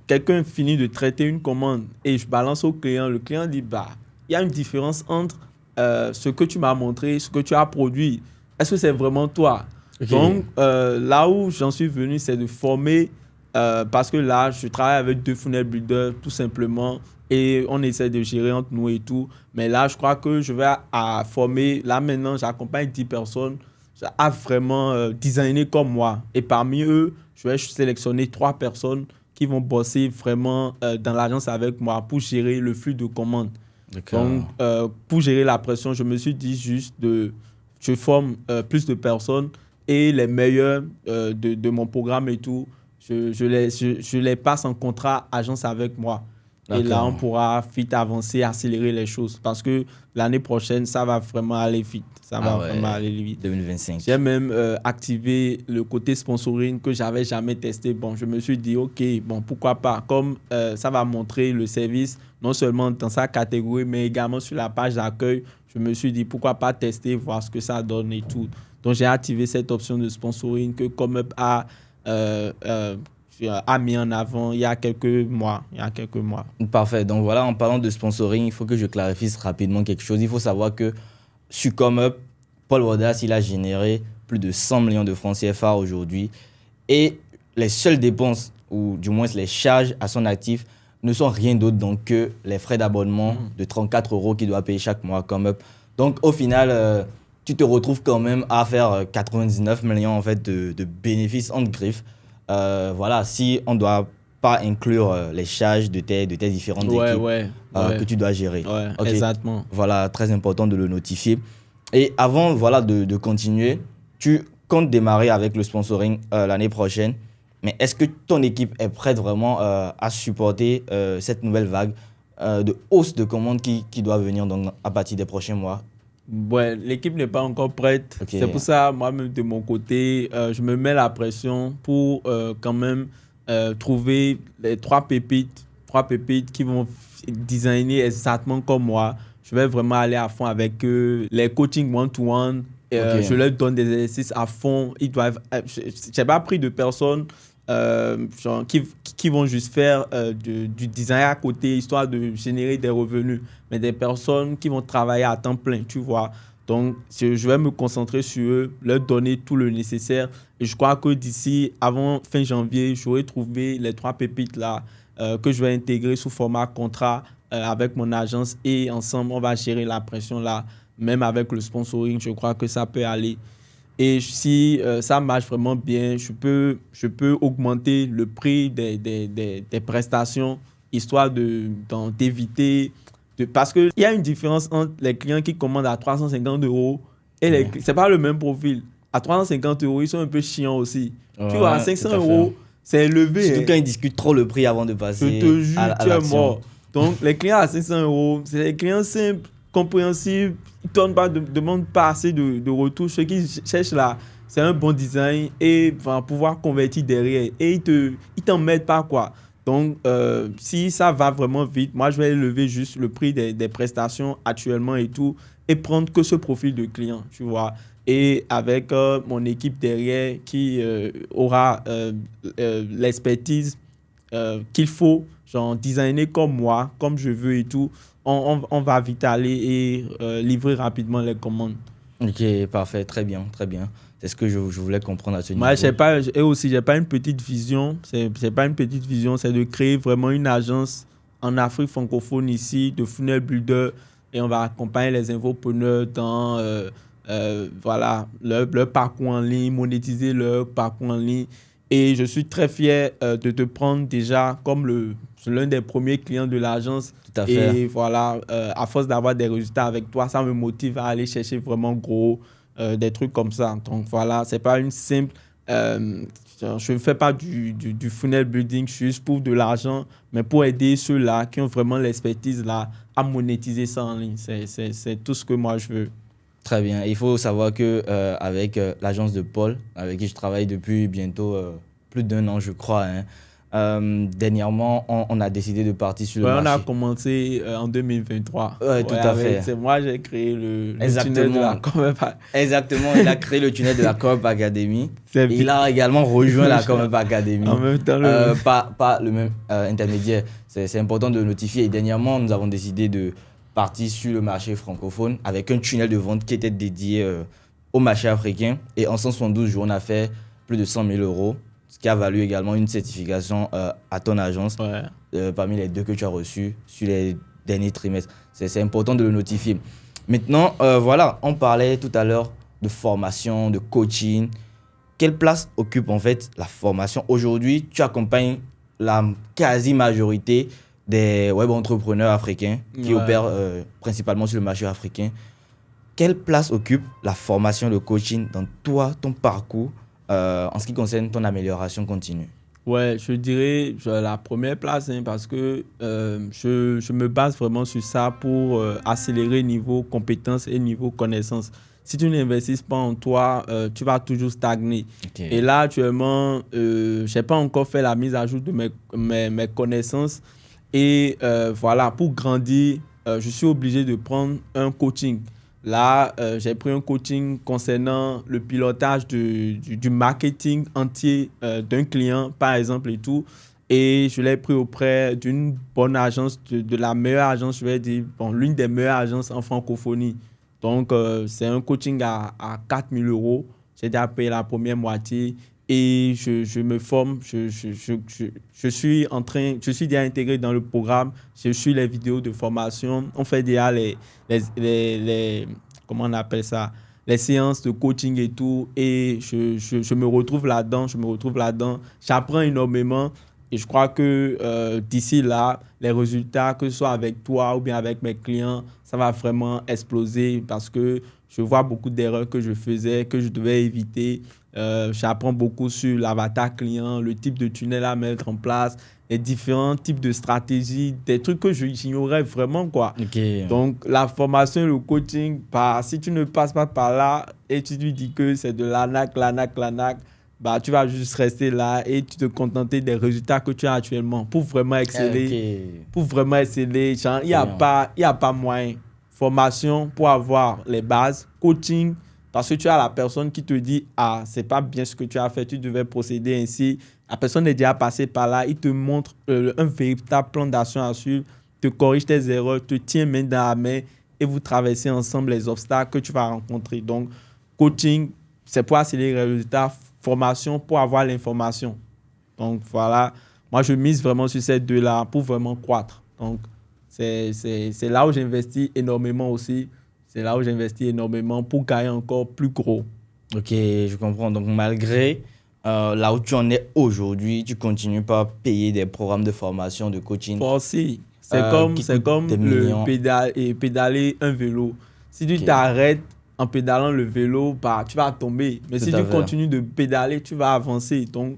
quelqu'un finit de traiter une commande et je balance au client, le client dit bah il y a une différence entre ce que tu m'as montré, ce que tu as produit. Est-ce que c'est vraiment toi? Ok. Donc, là où j'en suis venu, c'est de former, parce que là, je travaille avec 2 funnel builders, tout simplement, et on essaie de gérer entre nous et tout. Mais là, je crois que je vais à former, là maintenant, j'accompagne 10 personnes à vraiment designer comme moi. Et parmi eux, je vais sélectionner 3 personnes qui vont bosser vraiment dans l'agence avec moi pour gérer le flux de commandes. D'accord. Donc, pour gérer la pression, je me suis dit juste je forme plus de personnes et les meilleurs de mon programme et tout, je les passe en contrat agence avec moi. Et là, on D'accord. pourra vite avancer, accélérer les choses parce que l'année prochaine, ça va vraiment aller vite. Ça va Ah vraiment ouais, aller vite. 2025. J'ai même activé le côté sponsoring que j'avais jamais testé. Bon, je me suis dit, OK, bon, pourquoi pas. Comme ça va montrer le service, non seulement dans sa catégorie, mais également sur la page d'accueil, je me suis dit, pourquoi pas tester, voir ce que ça donne et tout. Donc, j'ai activé cette option de sponsoring que ComeUp a mis en avant il y a quelques mois. Parfait. Donc voilà, en parlant de sponsoring, il faut que je clarifie rapidement quelque chose. Il faut savoir que sur ComeUp, Paul Wodas, il a généré plus de 100 millions de francs CFA aujourd'hui. Et les seules dépenses, ou du moins les charges à son actif, ne sont rien d'autre donc que les frais d'abonnement de 34 € qu'il doit payer chaque mois à ComeUp. Donc au final, tu te retrouves quand même à faire 99 millions en fait, de bénéfices entre griffes. Voilà, si on ne doit pas inclure les charges de tes différentes équipes que tu dois gérer. Ouais, Ok. exactement. Voilà, très important de le notifier. Et avant voilà, de continuer, tu comptes démarrer avec le sponsoring l'année prochaine. Mais est-ce que ton équipe est prête vraiment à supporter cette nouvelle vague de hausse de commandes qui doit venir donc, à partir des prochains mois? Ouais, l'équipe n'est pas encore prête. Ok. C'est pour ça, moi-même, de mon côté, je me mets la pression pour quand même trouver les 3 pépites qui vont designer exactement comme moi. Je vais vraiment aller à fond avec eux. Les coachings one-to-one, Ok. je leur donne des exercices à fond. Ils doivent. J'ai pas pris de personnes genre, qui vont juste faire du design à côté, histoire de générer des revenus, mais des personnes qui vont travailler à temps plein, tu vois. Donc, je vais me concentrer sur eux, leur donner tout le nécessaire. Et je crois que d'ici, avant fin janvier, j'aurai trouvé les 3 pépites là que je vais intégrer sous format contrat avec mon agence. Et ensemble, on va gérer la pression là. Même avec le sponsoring, je crois que ça peut aller. Et si ça marche vraiment bien, je peux augmenter le prix des prestations, histoire d'éviter. Parce qu'il y a une différence entre les clients qui commandent à 350 € et c'est pas le même profil. À 350 €, ils sont un peu chiants aussi. Tu vois, à 500 €, c'est élevé. Surtout quand ils discutent trop le prix avant de passer Je te jure, à tu es l'action. mort. Donc, les clients à 500 €, c'est des clients simples, compréhensibles. Ils ne demandent pas assez de retour. Ce qu'ils cherchent là, c'est un bon design et vont pouvoir convertir derrière. Et ils t'en mettent pas, quoi. Donc, si ça va vraiment vite, moi, je vais élever juste le prix des prestations actuellement et tout, et prendre que ce profil de client, tu vois. Et avec mon équipe derrière qui aura l'expertise qu'il faut, genre designer comme moi, comme je veux et tout, on va vite aller et livrer rapidement les commandes. Ok, parfait, très bien, très bien. C'est ce que je voulais comprendre à ce niveau. Moi, j'ai pas une petite vision, c'est pas une petite vision, c'est de créer vraiment une agence en Afrique francophone ici, de funnel builder, et on va accompagner les infopreneurs dans voilà, leur parcours en ligne, monétiser leur parcours en ligne. Et je suis très fier de te prendre déjà comme l'un des premiers clients de l'agence. Tout à fait. Et voilà, à force d'avoir des résultats avec toi, ça me motive à aller chercher vraiment gros, des trucs comme ça. Donc voilà, c'est pas une simple... je ne fais pas du funnel building juste pour de l'argent, mais pour aider ceux-là qui ont vraiment l'expertise là à monétiser ça en ligne. C'est tout ce que moi je veux. Très bien. Il faut savoir que avec l'agence de Paul, avec qui je travaille depuis bientôt plus d'1 an, je crois, hein, dernièrement, on a décidé de partir sur le On a marché. commencé en 2023. Ouais, tout à fait. C'est moi, j'ai créé le Exactement. tunnel de la Come Up. Exactement, il a créé le tunnel de la Come Up Academy. C'est Et il a également rejoint la Come Up Academy. En même temps, Pas le même intermédiaire. C'est important de le notifier. Et dernièrement, nous avons décidé de partir sur le marché francophone avec un tunnel de vente qui était dédié au marché africain. Et en 172 jours, on a fait plus de 100 000 euros, ce qui a valu également une certification à ton agence, parmi les 2 que tu as reçues sur les derniers trimestres. C'est important de le notifier. Maintenant, voilà, on parlait tout à l'heure de formation, de coaching. Quelle place occupe en fait la formation? Aujourd'hui, tu accompagnes la quasi-majorité des web entrepreneurs africains qui opèrent principalement sur le marché africain. Quelle place occupe la formation, le coaching dans toi, ton parcours en ce qui concerne ton amélioration continue? Ouais, je dirais la première place parce que je me base vraiment sur ça pour accélérer niveau compétences et niveau connaissances. Si tu n'investis pas en toi, tu vas toujours stagner. Okay. Et là, actuellement, je n'ai pas encore fait la mise à jour de mes connaissances. Et voilà, pour grandir, je suis obligé de prendre un coaching. Là, j'ai pris un coaching concernant le pilotage du marketing entier d'un client, par exemple, et tout. Et je l'ai pris auprès d'une bonne agence, de la meilleure agence, je vais dire, l'une des meilleures agences en francophonie. Donc, c'est un coaching à 4 000 euros. J'ai déjà payé la première moitié. Et je me forme, je suis déjà intégré dans le programme, je suis les vidéos de formation, on fait déjà comment on appelle ça, les séances de coaching et tout, et je me retrouve là-dedans, j'apprends énormément et je crois que d'ici là, les résultats, que ce soit avec toi ou bien avec mes clients, ça va vraiment exploser parce que je vois beaucoup d'erreurs que je faisais, que je devais éviter. J'apprends beaucoup sur l'avatar client, le type de tunnel à mettre en place, les différents types de stratégies, des trucs que j'ignorais vraiment, quoi. Okay. Donc, la formation, le coaching, si tu ne passes pas par là et tu lui dis que c'est de l'arnaque, tu vas juste rester là et tu te contenter des résultats que tu as actuellement pour vraiment exceller. Okay. Pour vraiment exceller, il n'y a pas moyen. Formation pour avoir les bases, coaching, parce que tu as la personne qui te dit « Ah, c'est pas bien ce que tu as fait, tu devais procéder ainsi. » La personne est déjà passée par là, il te montre un véritable plan d'action à suivre, te corrige tes erreurs, te tient main dans la main et vous traversez ensemble les obstacles que tu vas rencontrer. Donc, coaching, c'est pour accélérer les résultats, formation pour avoir l'information. Donc, voilà, moi, je mise vraiment sur ces deux-là pour vraiment croître. Donc, c'est là où j'investis énormément aussi. C'est là où j'investis énormément pour gagner encore plus gros. Ok, je comprends. Donc, malgré là où tu en es aujourd'hui, tu continues pas à payer des programmes de formation, de coaching. Si. C'est comme pédaler un vélo. Si tu t'arrêtes en pédalant le vélo, tu vas tomber. Mais si tu continues de pédaler, tu vas avancer. Donc,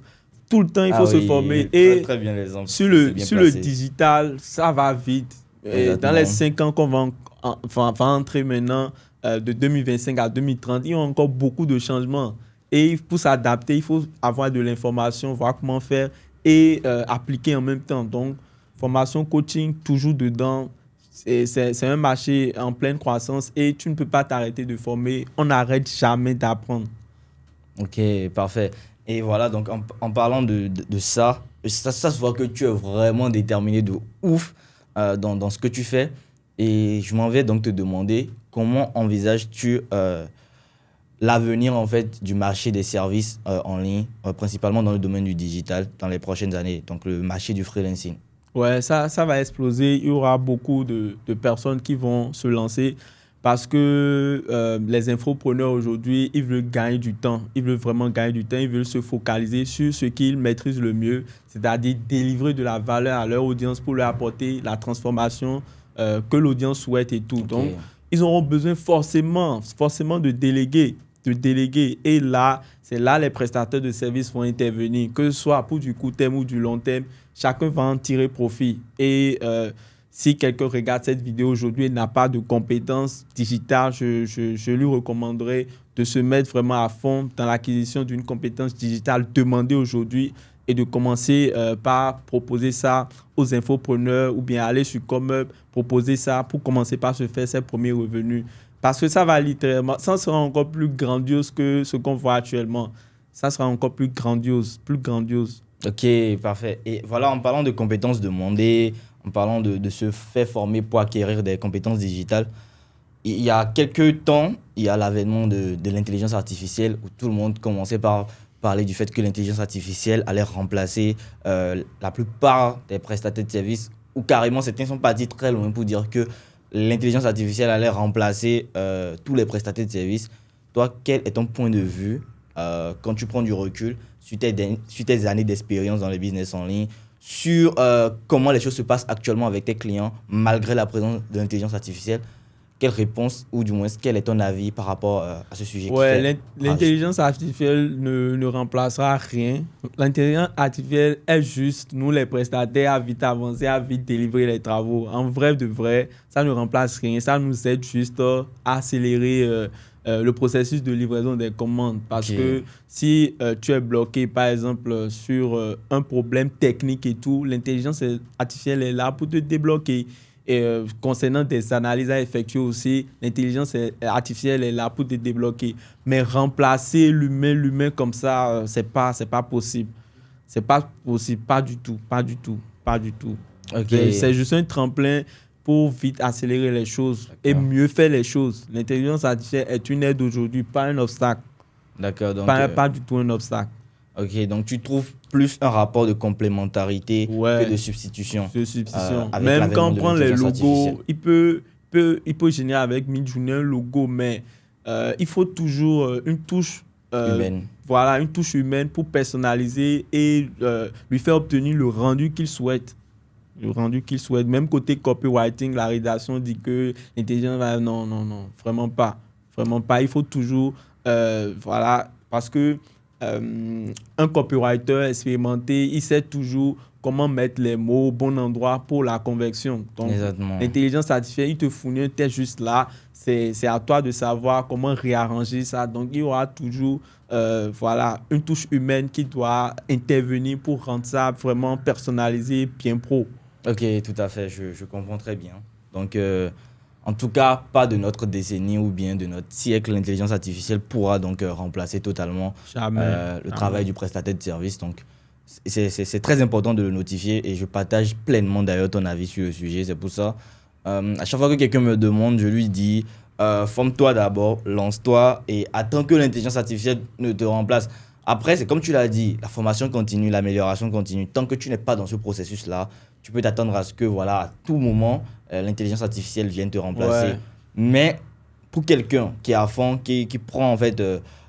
tout le temps, il faut se former. Et très bien l'exemple. Sur le digital, ça va vite. Et dans les 5 ans qu'on va entrer maintenant, de 2025 à 2030, il y a encore beaucoup de changements. Et pour s'adapter, il faut avoir de l'information, voir comment faire et appliquer en même temps. Donc, formation, coaching, toujours dedans. C'est un marché en pleine croissance et tu ne peux pas t'arrêter de former. On n'arrête jamais d'apprendre. Ok, parfait. Et voilà, donc en parlant de ça, ça se voit que tu es vraiment déterminé de ouf dans ce que tu fais. Et je m'en vais donc te demander comment envisages-tu l'avenir en fait du marché des services en ligne, principalement dans le domaine du digital, dans les prochaines années, donc le marché du freelancing. Ouais, ça va exploser. Il y aura beaucoup de personnes qui vont se lancer parce que les infopreneurs aujourd'hui, ils veulent gagner du temps. Ils veulent vraiment gagner du temps. Ils veulent se focaliser sur ce qu'ils maîtrisent le mieux, c'est-à-dire délivrer de la valeur à leur audience pour leur apporter la transformation que l'audience souhaite et tout. Ok. Donc, ils auront besoin forcément de déléguer. Et là, c'est là les prestataires de services vont intervenir, que ce soit pour du court terme ou du long terme. Chacun va en tirer profit. Et si quelqu'un regarde cette vidéo aujourd'hui et n'a pas de compétences digitales, je lui recommanderais de se mettre vraiment à fond dans l'acquisition d'une compétence digitale demandée aujourd'hui et de commencer par proposer ça aux infopreneurs ou bien aller sur Comeup, proposer ça pour commencer par se faire ses premiers revenus. Parce que ça va littéralement, ça sera encore plus grandiose que ce qu'on voit actuellement. Ça sera encore plus grandiose, plus grandiose. Ok, parfait. Et voilà, en parlant de compétences demandées, en parlant de se faire former pour acquérir des compétences digitales, il y a quelques temps, il y a l'avènement de l'intelligence artificielle où tout le monde commençait par parler du fait que l'intelligence artificielle allait remplacer la plupart des prestataires de services, ou carrément certains sont partis très loin pour dire que l'intelligence artificielle allait remplacer tous les prestataires de services. Toi, quel est ton point de vue quand tu prends du recul sur tes années d'expérience dans le business en ligne, sur comment les choses se passent actuellement avec tes clients malgré la présence de l'intelligence artificielle? Quelle réponse, ou du moins, quel est ton avis par rapport à ce sujet Ouais, l'intelligence artificielle ne remplacera rien. L'intelligence artificielle est juste, nous les prestataires, à vite avancer, à vite délivrer les travaux. En vrai de vrai, ça ne remplace rien. Ça nous aide juste à accélérer le processus de livraison des commandes. Parce Ok. que si tu es bloqué, par exemple, sur un problème technique et tout, l'intelligence artificielle est là pour te débloquer. Et concernant des analyses à effectuer aussi, l'intelligence artificielle est là pour te débloquer. Mais remplacer l'humain comme ça, c'est pas possible. C'est pas possible, pas du tout, pas du tout, pas du tout. Ok. C'est juste un tremplin pour vite accélérer les choses et D'accord. mieux faire les choses. L'intelligence artificielle est une aide aujourd'hui, pas un obstacle. D'accord, donc, Pas du tout un obstacle. ok, donc tu trouves plus un rapport de complémentarité Ouais. que de substitution. De substitution. Avec Même l'avènement quand on de prend les l'intelligence logos, artificielle. il peut générer avec Midjourney un logo, mais il faut toujours une touche Humaine. Voilà, une touche humaine pour personnaliser et lui faire obtenir le rendu qu'il souhaite. Le rendu qu'il souhaite. Même côté copywriting, la rédaction dit que l'intelligence va... Non, vraiment pas. Vraiment pas. Il faut toujours... voilà, parce que un copywriter expérimenté, il sait toujours comment mettre les mots au bon endroit pour la conversion. Donc, Exactement. l'intelligence artificielle, il te fournit un test juste là. C'est à toi de savoir comment réarranger ça. Donc, il y aura toujours voilà, une touche humaine qui doit intervenir pour rendre ça vraiment personnalisé, bien pro. Ok, tout à fait, je comprends très bien. Donc, en tout cas, pas de notre décennie ou bien de notre siècle, l'intelligence artificielle pourra donc remplacer totalement Jamais. le Jamais. travail du prestataire de service. Donc, c'est très important de le notifier et je partage pleinement d'ailleurs ton avis sur le sujet. C'est pour ça, à chaque fois que quelqu'un me demande, je lui dis, forme-toi d'abord, lance-toi et attends que l'intelligence artificielle ne te remplace. Après, c'est comme tu l'as dit, la formation continue, l'amélioration continue. Tant que tu n'es pas dans ce processus-là, tu peux t'attendre à ce que, voilà, à tout moment, l'intelligence artificielle vienne te remplacer. Ouais. Mais pour quelqu'un qui est à fond, qui prend en fait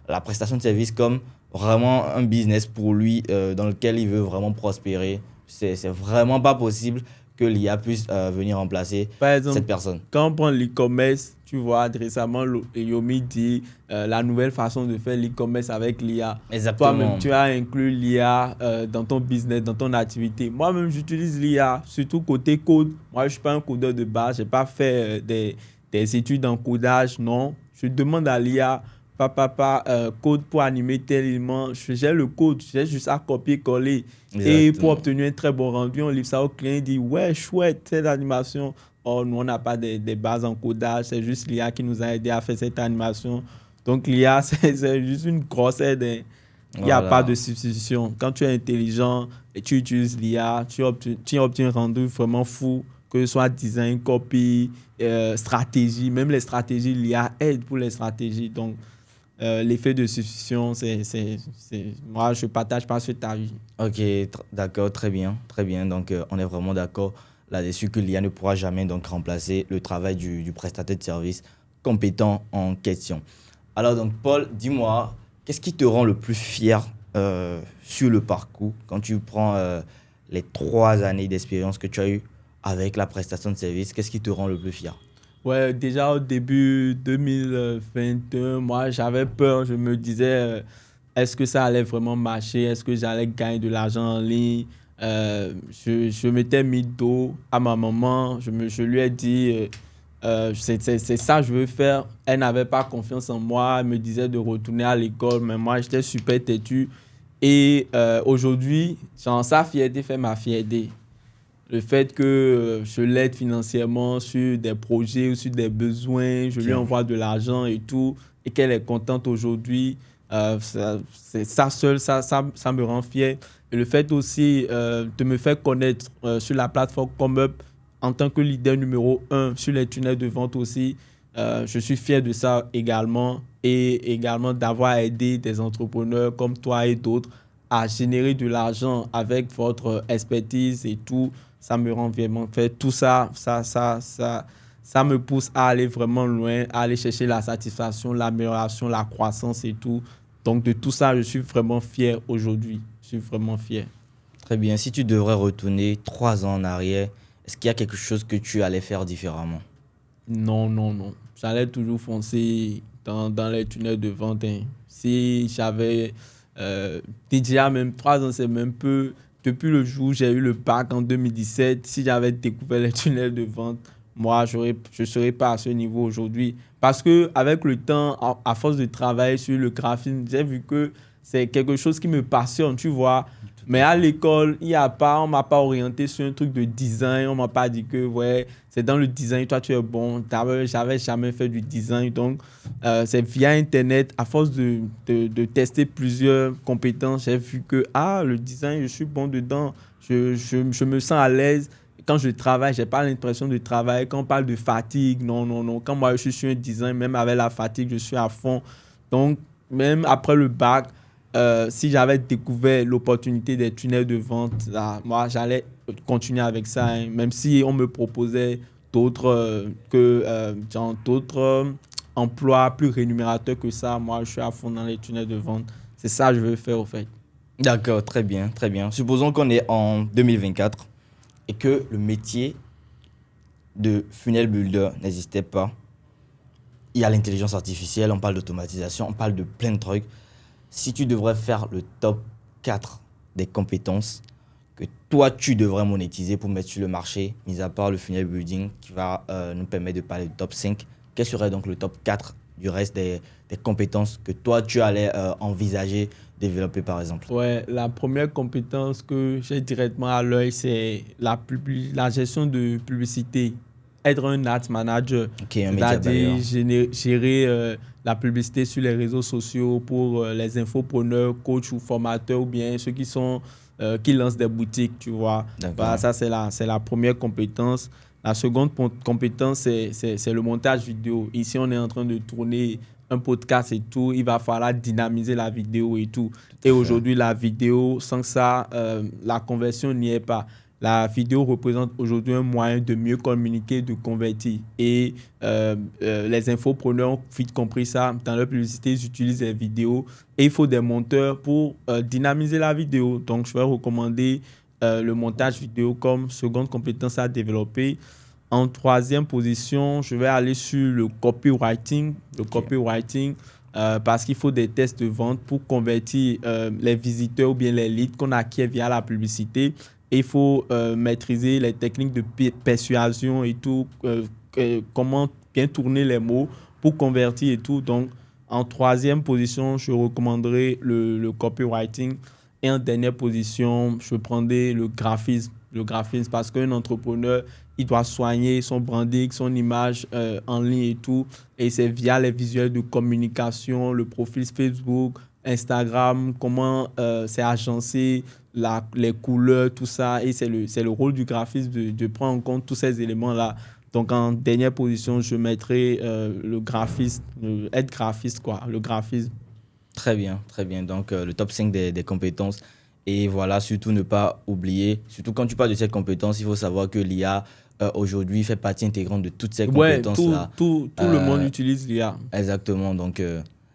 la prestation de service comme vraiment un business pour lui, dans lequel il veut vraiment prospérer, c'est vraiment pas possible que l'IA puisse venir remplacer Par exemple, cette personne. quand on prend l'e-commerce, tu vois, récemment, Yomi dit la nouvelle façon de faire l'e-commerce avec l'IA. Exactement. Toi-même, tu as inclus l'IA dans ton business, dans ton activité. Moi-même, j'utilise l'IA, surtout côté code. Moi, je ne suis pas un codeur de base. Je n'ai pas fait des études en codage, non. Je demande à l'IA code pour animer tel élément. J'ai le code, j'ai juste à copier-coller. Et pour Exactement. obtenir un très bon rendu, on livre ça au client, il dit ouais, chouette, cette animation. Oh, nous, on n'a pas des bases en codage, c'est juste l'IA qui nous a aidé à faire cette animation. Donc, l'IA, c'est juste une grosse aide, hein. Il n'y a pas de Voilà. substitution. Quand tu es intelligent et tu utilises l'IA, tu obtiens un rendu vraiment fou, que ce soit design, copy, stratégie. Même les stratégies, l'IA aide pour les stratégies. Donc, l'effet de substitution, moi, je ne partage pas cet avis. Ok, d'accord, très bien, très bien. Donc, on est vraiment d'accord là-dessus que l'IA ne pourra jamais donc remplacer le travail du prestataire de service compétent en question. Alors, donc, Paul, dis-moi, qu'est-ce qui te rend le plus fier sur le parcours quand tu prends les 3 années d'expérience que tu as eues avec la prestation de service? Qu'est-ce qui te rend le plus fier? Ouais, déjà au début 2021, moi, j'avais peur. Je me disais, est-ce que ça allait vraiment marcher? Est-ce que j'allais gagner de l'argent en ligne? Je m'étais mis dos à ma maman. Je lui ai dit, c'est ça que je veux faire. Elle n'avait pas confiance en moi. Elle me disait de retourner à l'école, mais moi, j'étais super têtu. Et aujourd'hui, genre, sa fierté fait ma fierté. Le fait que je l'aide financièrement sur des projets ou sur des besoins, je lui Ok. envoie de l'argent et tout, et qu'elle est contente aujourd'hui, c'est ça seul, ça me rend fier. Et le fait aussi de me faire connaître sur la plateforme ComeUp en tant que leader numéro 1 sur les tunnels de vente aussi, je suis fier de ça également. Et également d'avoir aidé des entrepreneurs comme toi et d'autres à générer de l'argent avec votre expertise et tout. Ça me rend vraiment fait tout ça, ça me pousse à aller vraiment loin, à aller chercher la satisfaction, l'amélioration, la croissance et tout. Donc de tout ça, je suis vraiment fier aujourd'hui. Je suis vraiment fier. Très bien. Si tu devrais retourner 3 ans en arrière, est-ce qu'il y a quelque chose que tu allais faire différemment? Non, non, non. J'allais toujours foncer dans les tunnels de vente, hein. Si j'avais déjà même 3 ans, c'est même peu. Depuis le jour où j'ai eu le bac en 2017, si j'avais découvert les tunnels de vente, moi, je ne serais pas à ce niveau aujourd'hui. Parce que avec le temps, à force de travailler sur le graphisme, j'ai vu que c'est quelque chose qui me passionne, tu vois. Tout Mais à à fait. l'école, on ne m'a pas orienté sur un truc de design. On ne m'a pas dit que, ouais, c'est dans le design, toi, tu es bon. J'avais jamais fait du design. Donc, c'est via Internet, à force de tester plusieurs compétences, j'ai vu que, le design, je suis bon dedans. Je me sens à l'aise. Quand je travaille, je n'ai pas l'impression de travailler. Quand on parle de fatigue, non, non, non. Quand moi, je suis sur un design, même avec la fatigue, je suis à fond. Donc, même après le bac, si j'avais découvert l'opportunité des tunnels de vente, là, moi, j'allais continuer avec ça, hein. Même si on me proposait d'autres emplois plus rémunérateurs que ça, moi, je suis à fond dans les tunnels de vente. C'est ça que je veux faire, au fait. D'accord, très bien, très bien. Supposons qu'on est en 2024 et que le métier de funnel builder n'existait pas. Il y a l'intelligence artificielle, on parle d'automatisation, on parle de plein de trucs. Si tu devrais faire le top 4 des compétences que toi, tu devrais monétiser pour mettre sur le marché, mis à part le funnel building qui va nous permettre de parler du top 5, quel serait donc le top 4 du reste des compétences que toi, tu allais envisager développer par exemple? Ouais, la première compétence que j'ai directement à l'œil, c'est la gestion de publicité. Être un ads manager, Ok, un média buyer. c'est-à-dire gérer la publicité sur les réseaux sociaux pour les infopreneurs, coachs ou formateurs ou bien ceux qui lancent des boutiques, tu vois. Voilà, D'accord. ça, c'est la première compétence. La seconde compétence, c'est le montage vidéo. Ici, on est en train de tourner un podcast et tout. Il va falloir dynamiser la vidéo et tout. Tout Et à fait. aujourd'hui, la vidéo, sans ça, la conversion n'y est pas. La vidéo représente aujourd'hui un moyen de mieux communiquer, de convertir. Et les infopreneurs ont vite compris ça. Dans leur publicité, ils utilisent les vidéos. Et il faut des monteurs pour dynamiser la vidéo. Donc, je vais recommander le montage vidéo comme seconde compétence à développer. En troisième position, je vais aller sur le copywriting. Le Ok. copywriting, parce qu'il faut des tests de vente pour convertir les visiteurs ou bien les leads qu'on acquiert via la publicité. Et il faut maîtriser les techniques de persuasion et tout, comment bien tourner les mots pour convertir et tout. Donc, En troisième position, je recommanderais le copywriting. Et en dernière position, je prendrais le graphisme. Le graphisme, parce qu'un entrepreneur, il doit soigner son branding, son image en ligne et tout. Et c'est via les visuels de communication, le profil Facebook, Instagram, comment c'est agencé, les couleurs, tout ça. Et c'est le rôle du graphiste de prendre en compte tous ces éléments-là. Donc, en dernière position, je mettrai le graphiste, être graphiste, quoi, le graphisme. Très bien, très bien. Donc, le top 5 des compétences. Et voilà, surtout ne pas oublier, surtout quand tu parles de ces compétences, il faut savoir que l'IA, aujourd'hui, fait partie intégrante de toutes ces Ouais, compétences-là. tout le monde utilise l'IA. Exactement. Donc,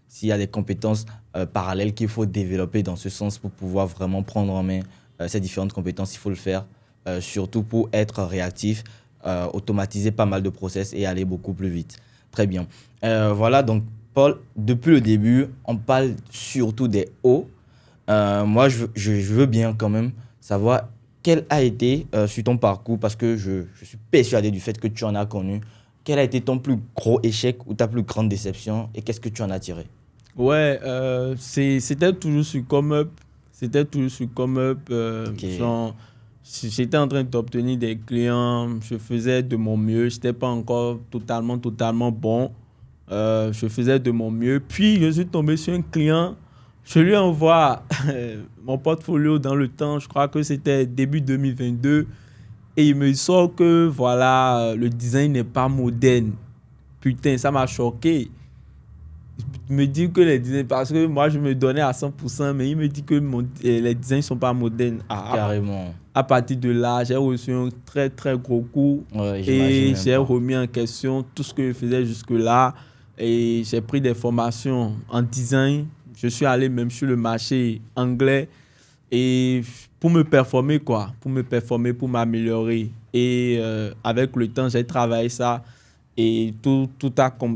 s'il y a des compétences parallèles qu'il faut développer dans ce sens pour pouvoir vraiment prendre en main ces différentes compétences, il faut le faire. Surtout pour être réactif, automatiser pas mal de process et aller beaucoup plus vite. Très bien. Voilà, donc, Paul, depuis le début, on parle surtout des hauts. Moi, je veux bien quand même savoir quel a été, sur ton parcours, parce que je suis persuadé du fait que tu en as connu, quel a été ton plus gros échec ou ta plus grande déception et qu'est-ce que tu en as tiré? Ouais, c'était toujours sur ComeUp. C'était toujours sur ComeUp. Ok. Genre, j'étais en train d'obtenir des clients. Je faisais de mon mieux. Je n'étais pas encore totalement bon. Je faisais de mon mieux. Puis, je suis tombé sur un client. Je lui envoie mon portfolio dans le temps. Je crois que c'était début 2022. Et il me sort que, voilà, le design n'est pas moderne. Putain, ça m'a choqué. Il me dit que les designs, parce que moi je me donnais à 100%, mais il me dit que les designs ne sont pas modernes. Carrément. À partir de là, j'ai reçu un très très gros coup Ouais, j'imagine et même j'ai pas. remis en question tout ce que je faisais jusque-là. Et j'ai pris des formations en design. Je suis allé même sur le marché anglais et pour me performer, quoi, pour me performer, pour m'améliorer. Et avec le temps, j'ai travaillé ça. Et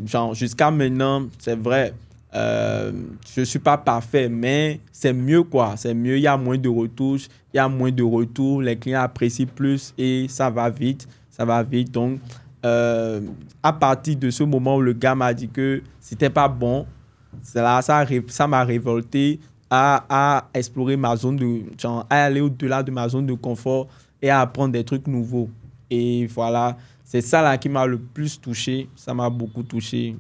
genre, jusqu'à maintenant, c'est vrai, je ne suis pas parfait, mais c'est mieux, quoi. C'est mieux, il y a moins de retouches, il y a moins de retours, les clients apprécient plus et ça va vite. Ça va vite. Donc, à partir de ce moment où le gars m'a dit que c'était pas bon, ça m'a révolté à explorer ma zone de... Genre, à aller au-delà de ma zone de confort et à apprendre des trucs nouveaux. Et voilà, c'est ça là qui m'a le plus touché. Ça m'a beaucoup touché.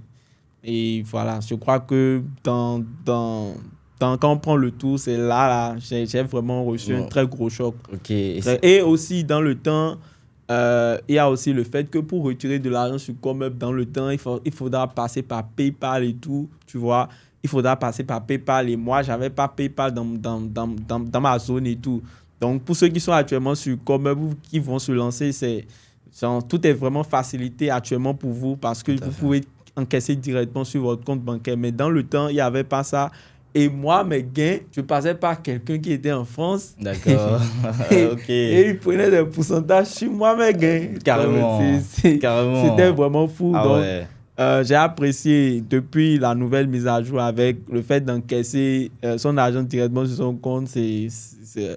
Et voilà, je crois que quand on prend le tout, c'est là, j'ai vraiment reçu un Bon, très gros choc. ok. Et aussi, dans le temps, il y a aussi le fait que pour retirer de l'argent sur ComeUp dans le temps, il faudra passer par PayPal et tout, tu vois. Il faudra passer par PayPal et moi, j'avais pas PayPal dans ma zone et tout. Donc, pour ceux qui sont actuellement sur ComeUp ou qui vont se lancer, tout est vraiment facilité actuellement pour vous parce que Tout à vous fait. pouvez encaisser directement sur votre compte bancaire. Mais dans le temps, il n'y avait pas ça. Et moi, mes gains, je passais par quelqu'un qui était en France. D'accord. Ok. Et il prenait des pourcentages sur moi, mes gains. Carrément. Donc, Carrément. c'était vraiment fou. Ah Donc, ouais. j'ai apprécié depuis la nouvelle mise à jour avec le fait d'encaisser son argent directement sur son compte.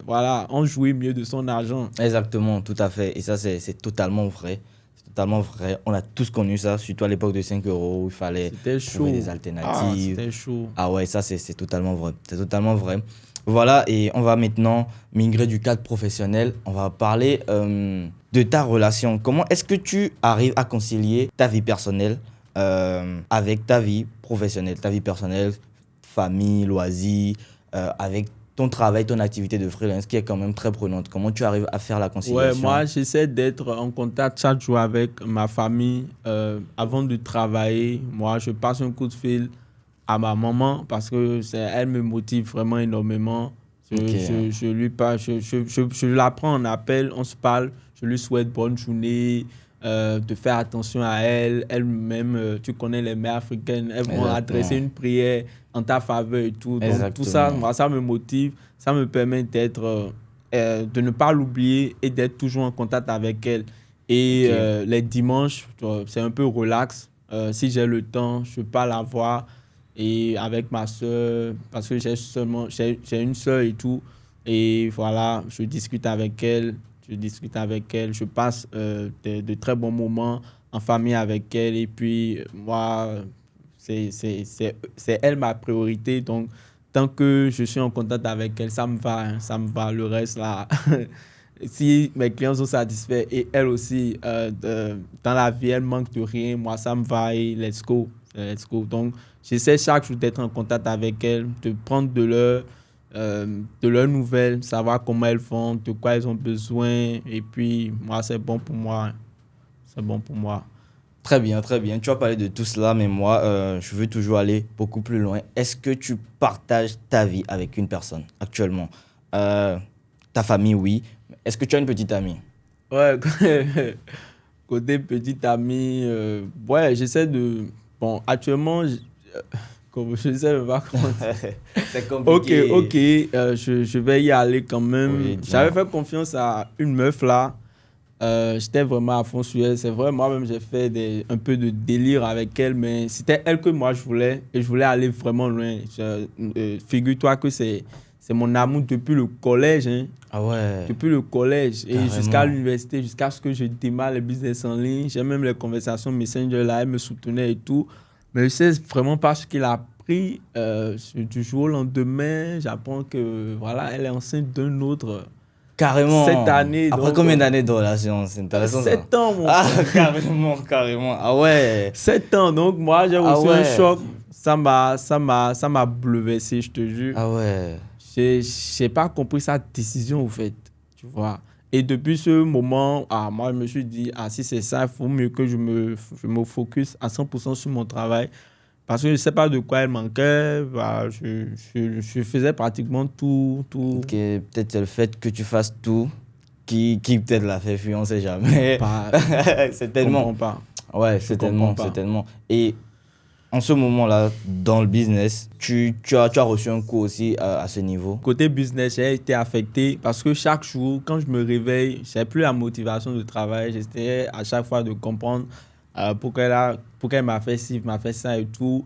Voilà, on jouait mieux de son argent. Exactement, tout à fait. Et ça, c'est totalement vrai. C'est totalement vrai. On a tous connu ça, surtout à l'époque de 5 euros où il fallait C'était chaud. trouver des Ah, alternatives. c'était chaud. Ah ouais, ça, c'est totalement vrai. C'est totalement vrai. Voilà, et on va maintenant migrer du cadre professionnel. On va parler de ta relation. Comment est-ce que tu arrives à concilier ta vie personnelle avec ta vie professionnelle, ta vie personnelle, famille, loisirs, avec ton travail, ton activité de freelance qui est quand même très prenante. Comment tu arrives à faire la Ouais, conciliation? moi, j'essaie d'être en contact chaque jour avec ma famille. Avant de travailler, moi, je passe un coup de fil à ma maman parce que elle me motive vraiment énormément. Ok. Je lui parle, je la prends en appel, on se parle, je lui souhaite bonne journée, de faire attention à elle. Elle-même, tu connais les mères africaines, elles vont adresser une prière en ta faveur et tout. Donc, tout ça, Exactement. moi, ça me motive, ça me permet de ne pas l'oublier et d'être toujours en contact avec elle. Et Ok. les dimanches, c'est un peu relax. Si j'ai le temps, je peux pas la voir. Et avec ma soeur, parce que j'ai une soeur et tout. Et voilà, je discute avec elle. Je passe de très bons moments en famille avec elle. Et puis, moi, c'est elle ma priorité. Donc, tant que je suis en contact avec elle, ça me va. Hein, ça me va. Le reste, là, si mes clients sont satisfaits et elle aussi, dans la vie, elle manque de rien, moi, ça me va et let's go. Let's go. Donc, j'essaie chaque jour d'être en contact avec elle, de prendre de leurs nouvelles, savoir comment elles font, de quoi elles ont besoin. Et puis, moi, c'est bon pour moi. Hein. C'est bon pour moi. Très bien, très bien. Tu as parlé de tout cela, mais moi, je veux toujours aller beaucoup plus loin. Est-ce que tu partages ta vie avec une personne actuellement? Ta famille, oui. Est-ce que tu as une petite amie? Ouais, côté petite amie, ouais, j'essaie de. Bon, actuellement, j'essaie de voir comment. C'est Ok, compliqué. ok, je vais y aller quand même. Oui, J'avais dis-moi. fait confiance à une meuf là. J'étais vraiment à fond sur elle. C'est vrai, moi-même, j'ai fait un peu de délire avec elle, mais c'était elle que moi je voulais et je voulais aller vraiment loin. Figure-toi que c'est mon amour depuis le collège. Hein. Ah ouais, Depuis le collège et jusqu'à carrément. l'université, jusqu'à ce que je démarre le business en ligne. J'ai même les conversations Messenger là, elle me soutenait et tout. Mais je sais vraiment pas ce qu'il a pris. Du jour au lendemain, j'apprends que voilà, elle est enceinte d'un autre cette Carrément. année. Après Donc, combien d'années de relation? C'est intéressant ça. 7 ans, mon Ah, frère. carrément, carrément. Ah ouais. 7 ans. Donc, moi, j'ai Ah reçu un ouais. choc. Ça m'a bouleversé, je te jure. Ah ouais. J'ai pas compris sa décision, au fait. Tu vois. Et depuis ce moment, moi, je me suis dit, si c'est ça, il faut mieux que je me focus à 100% sur mon travail. Parce que je ne sais pas de quoi elle manquait. Bah, je faisais pratiquement tout, tout. Ok, peut-être c'est le fait que tu fasses tout qui peut-être l'a fait fuir, on sait jamais. Pas, je Certainement. comprends pas. Ouais, Je comprends certainement, pas. certainement. Et en ce moment-là, dans le business, tu as reçu un coup aussi à ce niveau. Côté business, j'ai été affecté parce que chaque jour, quand je me réveille, je n'ai plus la motivation de travail. J'essayais à chaque fois de comprendre pourquoi elle m'a fait ci, m'a fait ça et tout.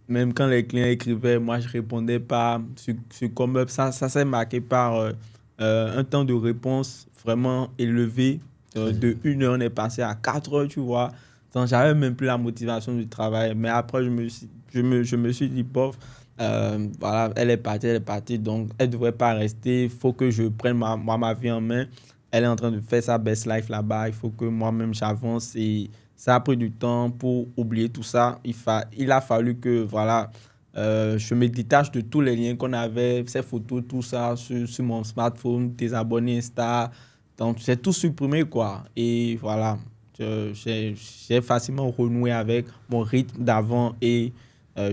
Même quand les clients écrivaient, moi, je ne répondais pas. Sur Comeup, ça s'est marqué par un temps de réponse vraiment élevé. De 1 heure, on est passé à 4 heures, tu vois. Donc, j'avais même plus la motivation du travail. Mais après, je me suis dit, bof, voilà, elle est partie, donc elle ne devrait pas rester. Il faut que je prenne ma vie en main. Elle est en train de faire sa best life là-bas. Il faut que moi-même j'avance et ça a pris du temps pour oublier tout ça. Il a fallu que voilà, je me détache de tous les liens qu'on avait, ces photos, tout ça sur mon smartphone, des abonnés Insta. Donc j'ai tout supprimé quoi. Et voilà, j'ai facilement renoué avec mon rythme d'avant et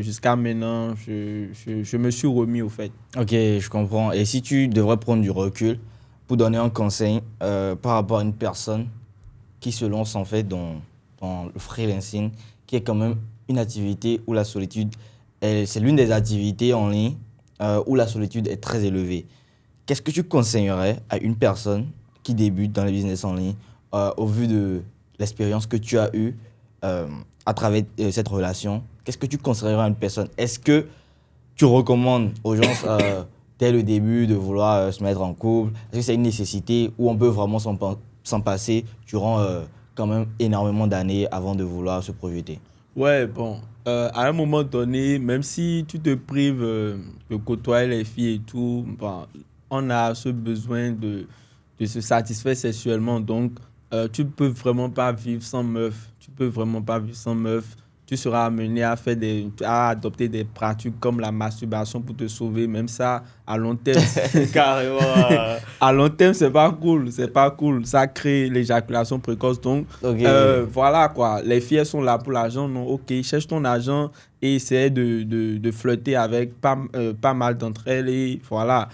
jusqu'à maintenant, je me suis remis au fait. Ok, je comprends. Et si tu devrais prendre du recul pour donner un conseil par rapport à une personne qui se lance en fait dans le freelancing, qui est quand même une activité où la solitude, c'est l'une des activités en ligne où la solitude est très élevée. Qu'est-ce que tu conseillerais à une personne qui débute dans le business en ligne au vu de l'expérience que tu as eue à travers cette relation? Qu'est-ce que tu conseillerais à une personne? Est-ce que tu recommandes aux gens dès le début de vouloir se mettre en couple? Est-ce que c'est une nécessité ou on peut vraiment s'en passer durant quand même énormément d'années avant de vouloir se projeter? Ouais, bon, à un moment donné, même si tu te prives de côtoyer les filles et tout, bon, on a ce besoin de se satisfaire sexuellement. Donc, tu peux vraiment pas vivre sans meuf. Tu peux vraiment pas vivre sans meuf. Tu seras amené à adopter des pratiques comme la masturbation pour te sauver. Même ça, à long terme, Carrément. à long terme, c'est pas cool. C'est pas cool. Ça crée l'éjaculation précoce. Donc, Ok. voilà quoi. Les filles elles sont là pour l'argent. Non, ok, cherche ton argent et essaie de flirter avec pas mal d'entre elles. Et voilà.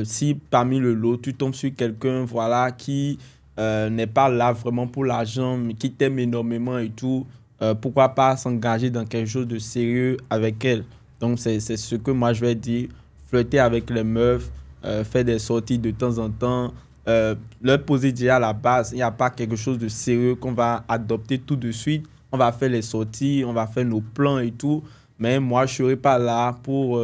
Si parmi le lot, tu tombes sur quelqu'un voilà, qui n'est pas là vraiment pour l'argent, mais qui t'aime énormément et tout, pourquoi pas s'engager dans quelque chose de sérieux avec elle. Donc, c'est ce que moi je vais dire. Flirter avec les meufs, faire des sorties de temps en temps, leur poser déjà à la base. Il n'y a pas quelque chose de sérieux qu'on va adopter tout de suite. On va faire les sorties, on va faire nos plans et tout. Mais moi, je ne serai pas là pour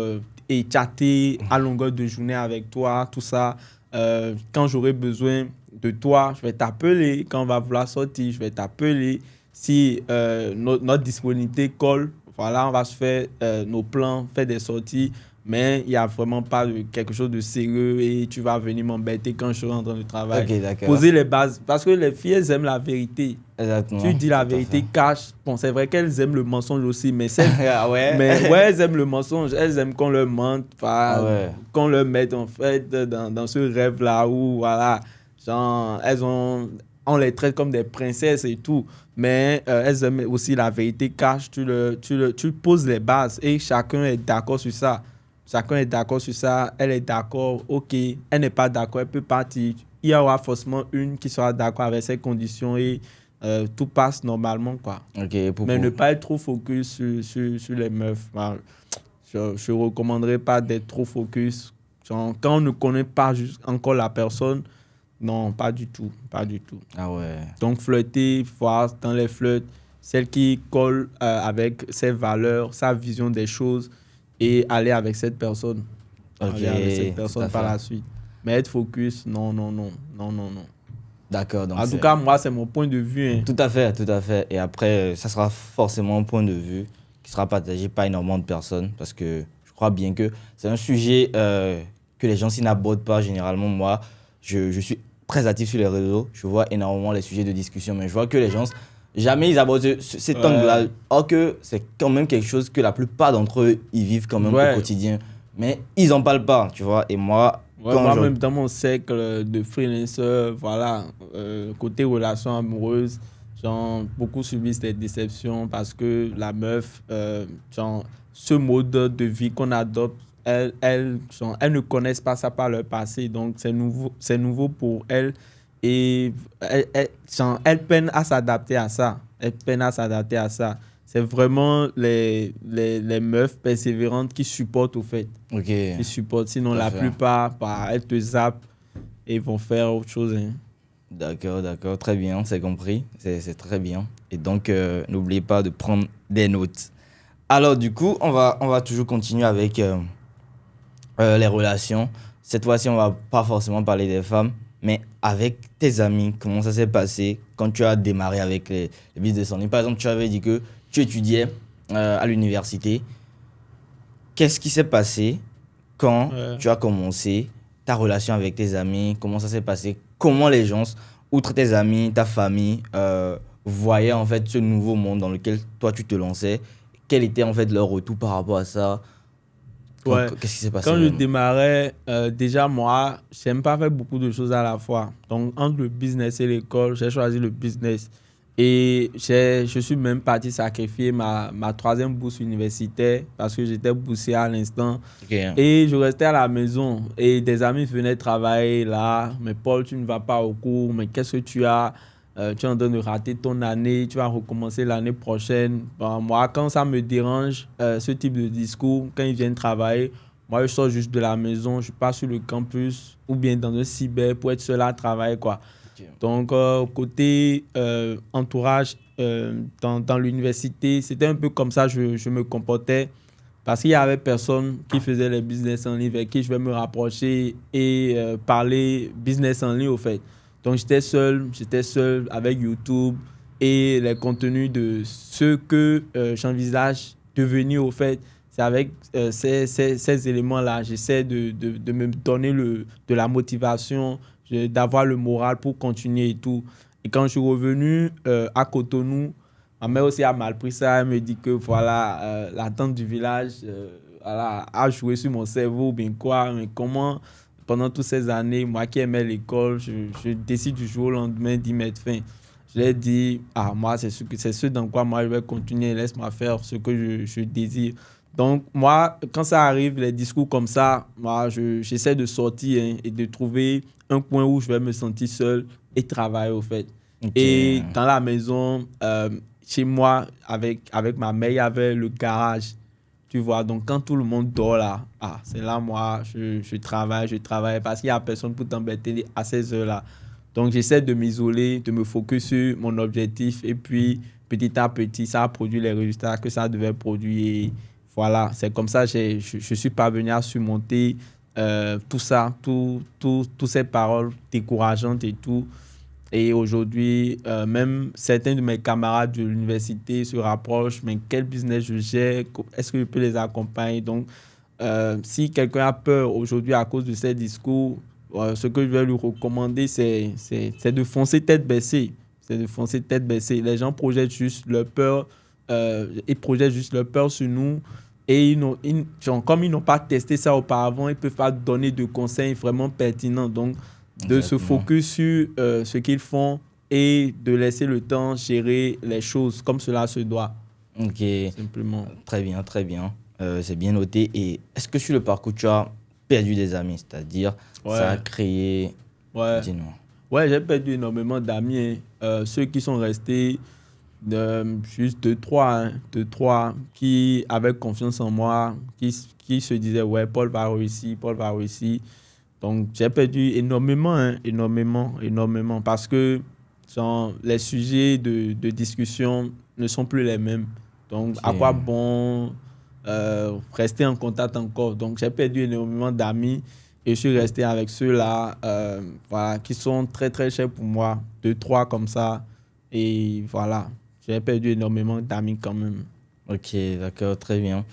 et chatter à longueur de journée avec toi, tout ça. Quand j'aurai besoin de toi, je vais t'appeler. Quand on va vouloir sortir, je vais t'appeler. Si notre disponibilité colle, voilà, on va se faire nos plans, faire des sorties, mais il n'y a vraiment pas quelque chose de sérieux et tu vas venir m'embêter quand je serai en train de travailler. Ok, d'accord. Poser les bases, parce que les filles, elles aiment la vérité. Exactement. Tu dis la tout à vérité, fait. cache. Bon, c'est vrai qu'elles aiment le mensonge aussi, mais Ah ouais. mais ouais, elles aiment le mensonge. Elles aiment qu'on leur mente, Ah ouais. qu'on leur mette en fait dans ce rêve-là où, voilà, genre, on les traite comme des princesses et tout. Mais elles aiment aussi la vérité, cache. Tu poses les bases et chacun est d'accord sur ça. Chacun est d'accord sur ça. Elle est d'accord, ok. Elle n'est pas d'accord, elle peut partir. Il y aura forcément une qui sera d'accord avec ces conditions et tout passe normalement, quoi. Ok, pour Mais ne pas être trop focus sur les meufs. Enfin, je ne recommanderais pas d'être trop focus. Genre, quand on ne connaît pas encore la personne, non, pas du tout. Pas du tout. Ah ouais. Donc, flirter, voir dans les flirts, celle qui colle avec ses valeurs, sa vision des choses et aller avec cette personne. Ok, Aller avec cette tout personne à par fait. la suite. Mais être focus, non, non, non. Non, non, non. D'accord. Donc En tout c'est- cas, moi, c'est mon point de vue. Hein. Tout à fait, tout à fait. Et après, ça sera forcément un point de vue qui sera partagé par énormément de personnes parce que je crois bien que c'est un sujet que les gens s'y n'abordent pas généralement. Moi, je suis très actif sur les réseaux. Je vois énormément les sujets de discussion, mais je vois que les gens, jamais ils abordent cet angle-là. Or que c'est quand même quelque chose que la plupart d'entre eux, ils vivent quand même Ouais. au quotidien. Mais ils n'en parlent pas, tu vois. Et moi, Ouais, quand moi-même, dans mon cercle de freelancers, voilà, côté relations amoureuses, genre, beaucoup subissent des déceptions parce que la meuf, genre, ce mode de vie qu'on adopte, elles ne connaissent pas ça par leur passé. Donc, c'est nouveau pour elles et genre, elles peinent à s'adapter à ça. Elles peinent à s'adapter à ça. C'est vraiment les meufs persévérantes qui supportent, au fait. ok. Qui supportent. Sinon, Tout à la fait. plupart, bah, elles te zappent et vont faire autre chose. Hein. D'accord, d'accord, très bien, c'est compris, c'est très bien. Et donc, n'oubliez pas de prendre des notes. Alors, du coup, on va toujours continuer avec les relations. Cette fois-ci, on va pas forcément parler des femmes, mais avec tes amis, comment ça s'est passé quand tu as démarré avec les business en ligne. Par exemple, tu avais dit que tu étudiais à l'université. Qu'est-ce qui s'est passé quand tu as commencé ta relation avec tes amis? Comment ça s'est passé? Comment les gens, outre tes amis, ta famille, voyaient en fait ce nouveau monde dans lequel toi tu te lançais? Quel était en fait leur retour par rapport à ça? Ouais. Qu'est-ce qui s'est passé Quand je vraiment? démarrais, déjà, moi, j'aime pas faire beaucoup de choses à la fois. Donc, entre le business et l'école, j'ai choisi le business. Et je suis même parti sacrifier ma troisième bourse universitaire parce que j'étais boursier à l'instant. Ok. Et je restais à la maison et des amis venaient travailler là. Mais Paul, tu ne vas pas au cours. Mais qu'est-ce que tu as? Tu es en train de rater ton année. Tu vas recommencer l'année prochaine. Bon, moi, quand ça me dérange, ce type de discours, quand ils viennent travailler, moi, je sors juste de la maison. Je pars sur le campus ou bien dans un cyber pour être seul à travailler, quoi. Ok. Donc, côté entourage dans l'université, c'était un peu comme ça je me comportais. Parce qu'il y avait personne qui faisait les business en ligne avec qui je vais me rapprocher et parler business en ligne, au fait. Donc, j'étais seul avec YouTube et les contenus de ce que j'envisage devenir, au fait. C'est avec ces éléments-là, j'essaie de me donner de la motivation, d'avoir le moral pour continuer et tout. Et quand je suis revenu à Cotonou, ma mère aussi a mal pris ça. Elle me dit que voilà, la tante du village voilà, a joué sur mon cerveau, bien quoi. Mais comment, pendant toutes ces années, moi qui aimais l'école, je décide du jour au lendemain d'y mettre fin. Je lui ai dit, ah, moi, c'est ce dans quoi moi je vais continuer. Laisse-moi faire ce que je désire. Donc, moi, quand ça arrive, les discours comme ça, moi, j'essaie de sortir hein, et de trouver un coin où je vais me sentir seul et travailler, au fait. Ok. Et dans la maison, chez moi, avec ma mère, il y avait le garage. Tu vois, donc quand tout le monde dort là, ah, c'est là, moi, je travaille parce qu'il n'y a personne pour t'embêter à ces heures-là. Donc, j'essaie de m'isoler, de me focus sur mon objectif. Et puis, petit à petit, ça a produit les résultats que ça devait produire. Et voilà, c'est comme ça que je suis parvenu à surmonter tout ça, toutes ces paroles décourageantes et tout. Et aujourd'hui, même certains de mes camarades de l'université se rapprochent, mais quel business je gère, est-ce que je peux les accompagner? Donc, si quelqu'un a peur aujourd'hui à cause de ces discours, ce que je vais lui recommander, c'est de foncer tête baissée. C'est de foncer tête baissée. Les gens projettent juste leur peur, ils projettent juste leur peur sur nous. Et comme ils n'ont pas testé ça auparavant, ils ne peuvent pas donner de conseils vraiment pertinents. Donc, de se Exactement. focus sur ce qu'ils font et de laisser le temps gérer les choses comme cela se doit, Ok, simplement. très bien, très bien. C'est bien noté. Et est-ce que sur le parcours, tu as perdu des amis? C'est-à-dire, ça a Ouais, créé... ouais. Dis-nous. Ouais, j'ai perdu énormément d'amis, hein. Ceux qui sont restés, juste deux, trois, qui avaient confiance en moi, qui se disaient, ouais, Paul va réussir, Paul va réussir. Donc, j'ai perdu énormément, hein, énormément, énormément, parce que les sujets de discussion ne sont plus les mêmes. Donc, Ok, à quoi bon rester en contact encore? Donc, j'ai perdu énormément d'amis et je suis resté avec ceux-là voilà, qui sont très, très chers pour moi. Deux, trois comme ça. Et voilà, j'ai perdu énormément d'amis quand même. ok, d'accord, très bien.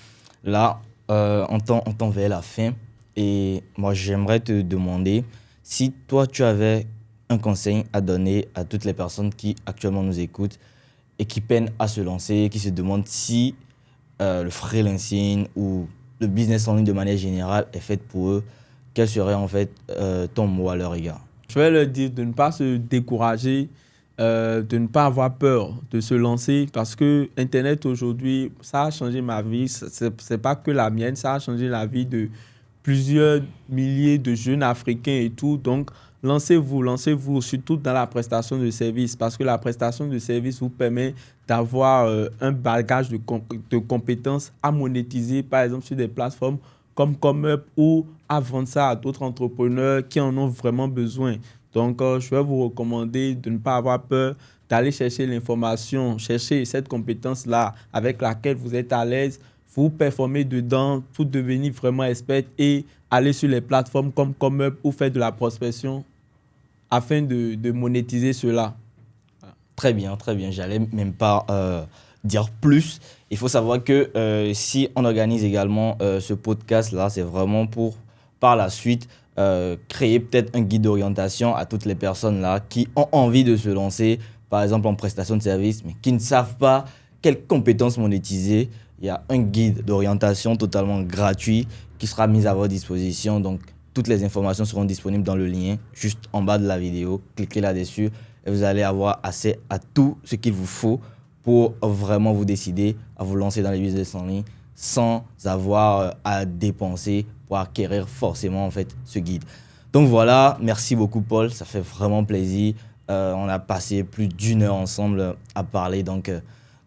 Là, on tend vers la fin. Et moi, j'aimerais te demander si toi, tu avais un conseil à donner à toutes les personnes qui actuellement nous écoutent et qui peinent à se lancer, qui se demandent si le freelancing ou le business en ligne de manière générale est fait pour eux, quel serait en fait ton mot à leur égard? Je vais leur dire de ne pas se décourager, de ne pas avoir peur de se lancer parce que Internet aujourd'hui, ça a changé ma vie. C'est pas que la mienne, ça a changé la vie de plusieurs milliers de jeunes Africains et tout. Donc, lancez-vous, surtout dans la prestation de services parce que la prestation de services vous permet d'avoir un bagage de compétences à monétiser, par exemple, sur des plateformes comme Comeup ou à vendre ça à d'autres entrepreneurs qui en ont vraiment besoin. Donc, je vais vous recommander de ne pas avoir peur, d'aller chercher l'information, chercher cette compétence-là avec laquelle vous êtes à l'aise, vous performer dedans pour devenir vraiment expert et aller sur les plateformes comme Comeup ou faire de la prospection afin de monétiser cela. Très bien, très bien. J'allais même pas dire plus. Il faut savoir que si on organise également ce podcast-là, c'est vraiment pour, par la suite, créer peut-être un guide d'orientation à toutes les personnes là qui ont envie de se lancer, par exemple en prestation de service, mais qui ne savent pas quelles compétences monétiser. Il y a un guide d'orientation totalement gratuit qui sera mis à votre disposition. Donc, toutes les informations seront disponibles dans le lien juste en bas de la vidéo. Cliquez là-dessus et vous allez avoir accès à tout ce qu'il vous faut pour vraiment vous décider à vous lancer dans les business en ligne sans avoir à dépenser pour acquérir forcément en fait ce guide. Donc voilà, merci beaucoup Paul, ça fait vraiment plaisir. On a passé plus d'une heure ensemble à parler donc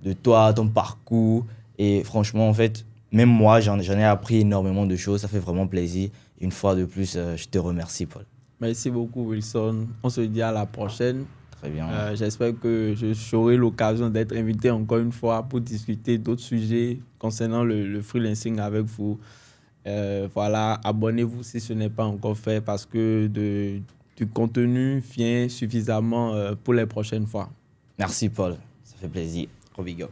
de toi, ton parcours et franchement en fait, même moi j'en ai appris énormément de choses, ça fait vraiment plaisir. Une fois de plus, je te remercie Paul. Merci beaucoup, Wilson. On se dit à la prochaine. Très bien. J'espère que j'aurai l'occasion d'être invité encore une fois pour discuter d'autres sujets concernant le freelancing avec vous. Voilà, abonnez-vous si ce n'est pas encore fait parce que du contenu vient suffisamment pour les prochaines fois. Merci Paul, ça fait plaisir. Gros big up.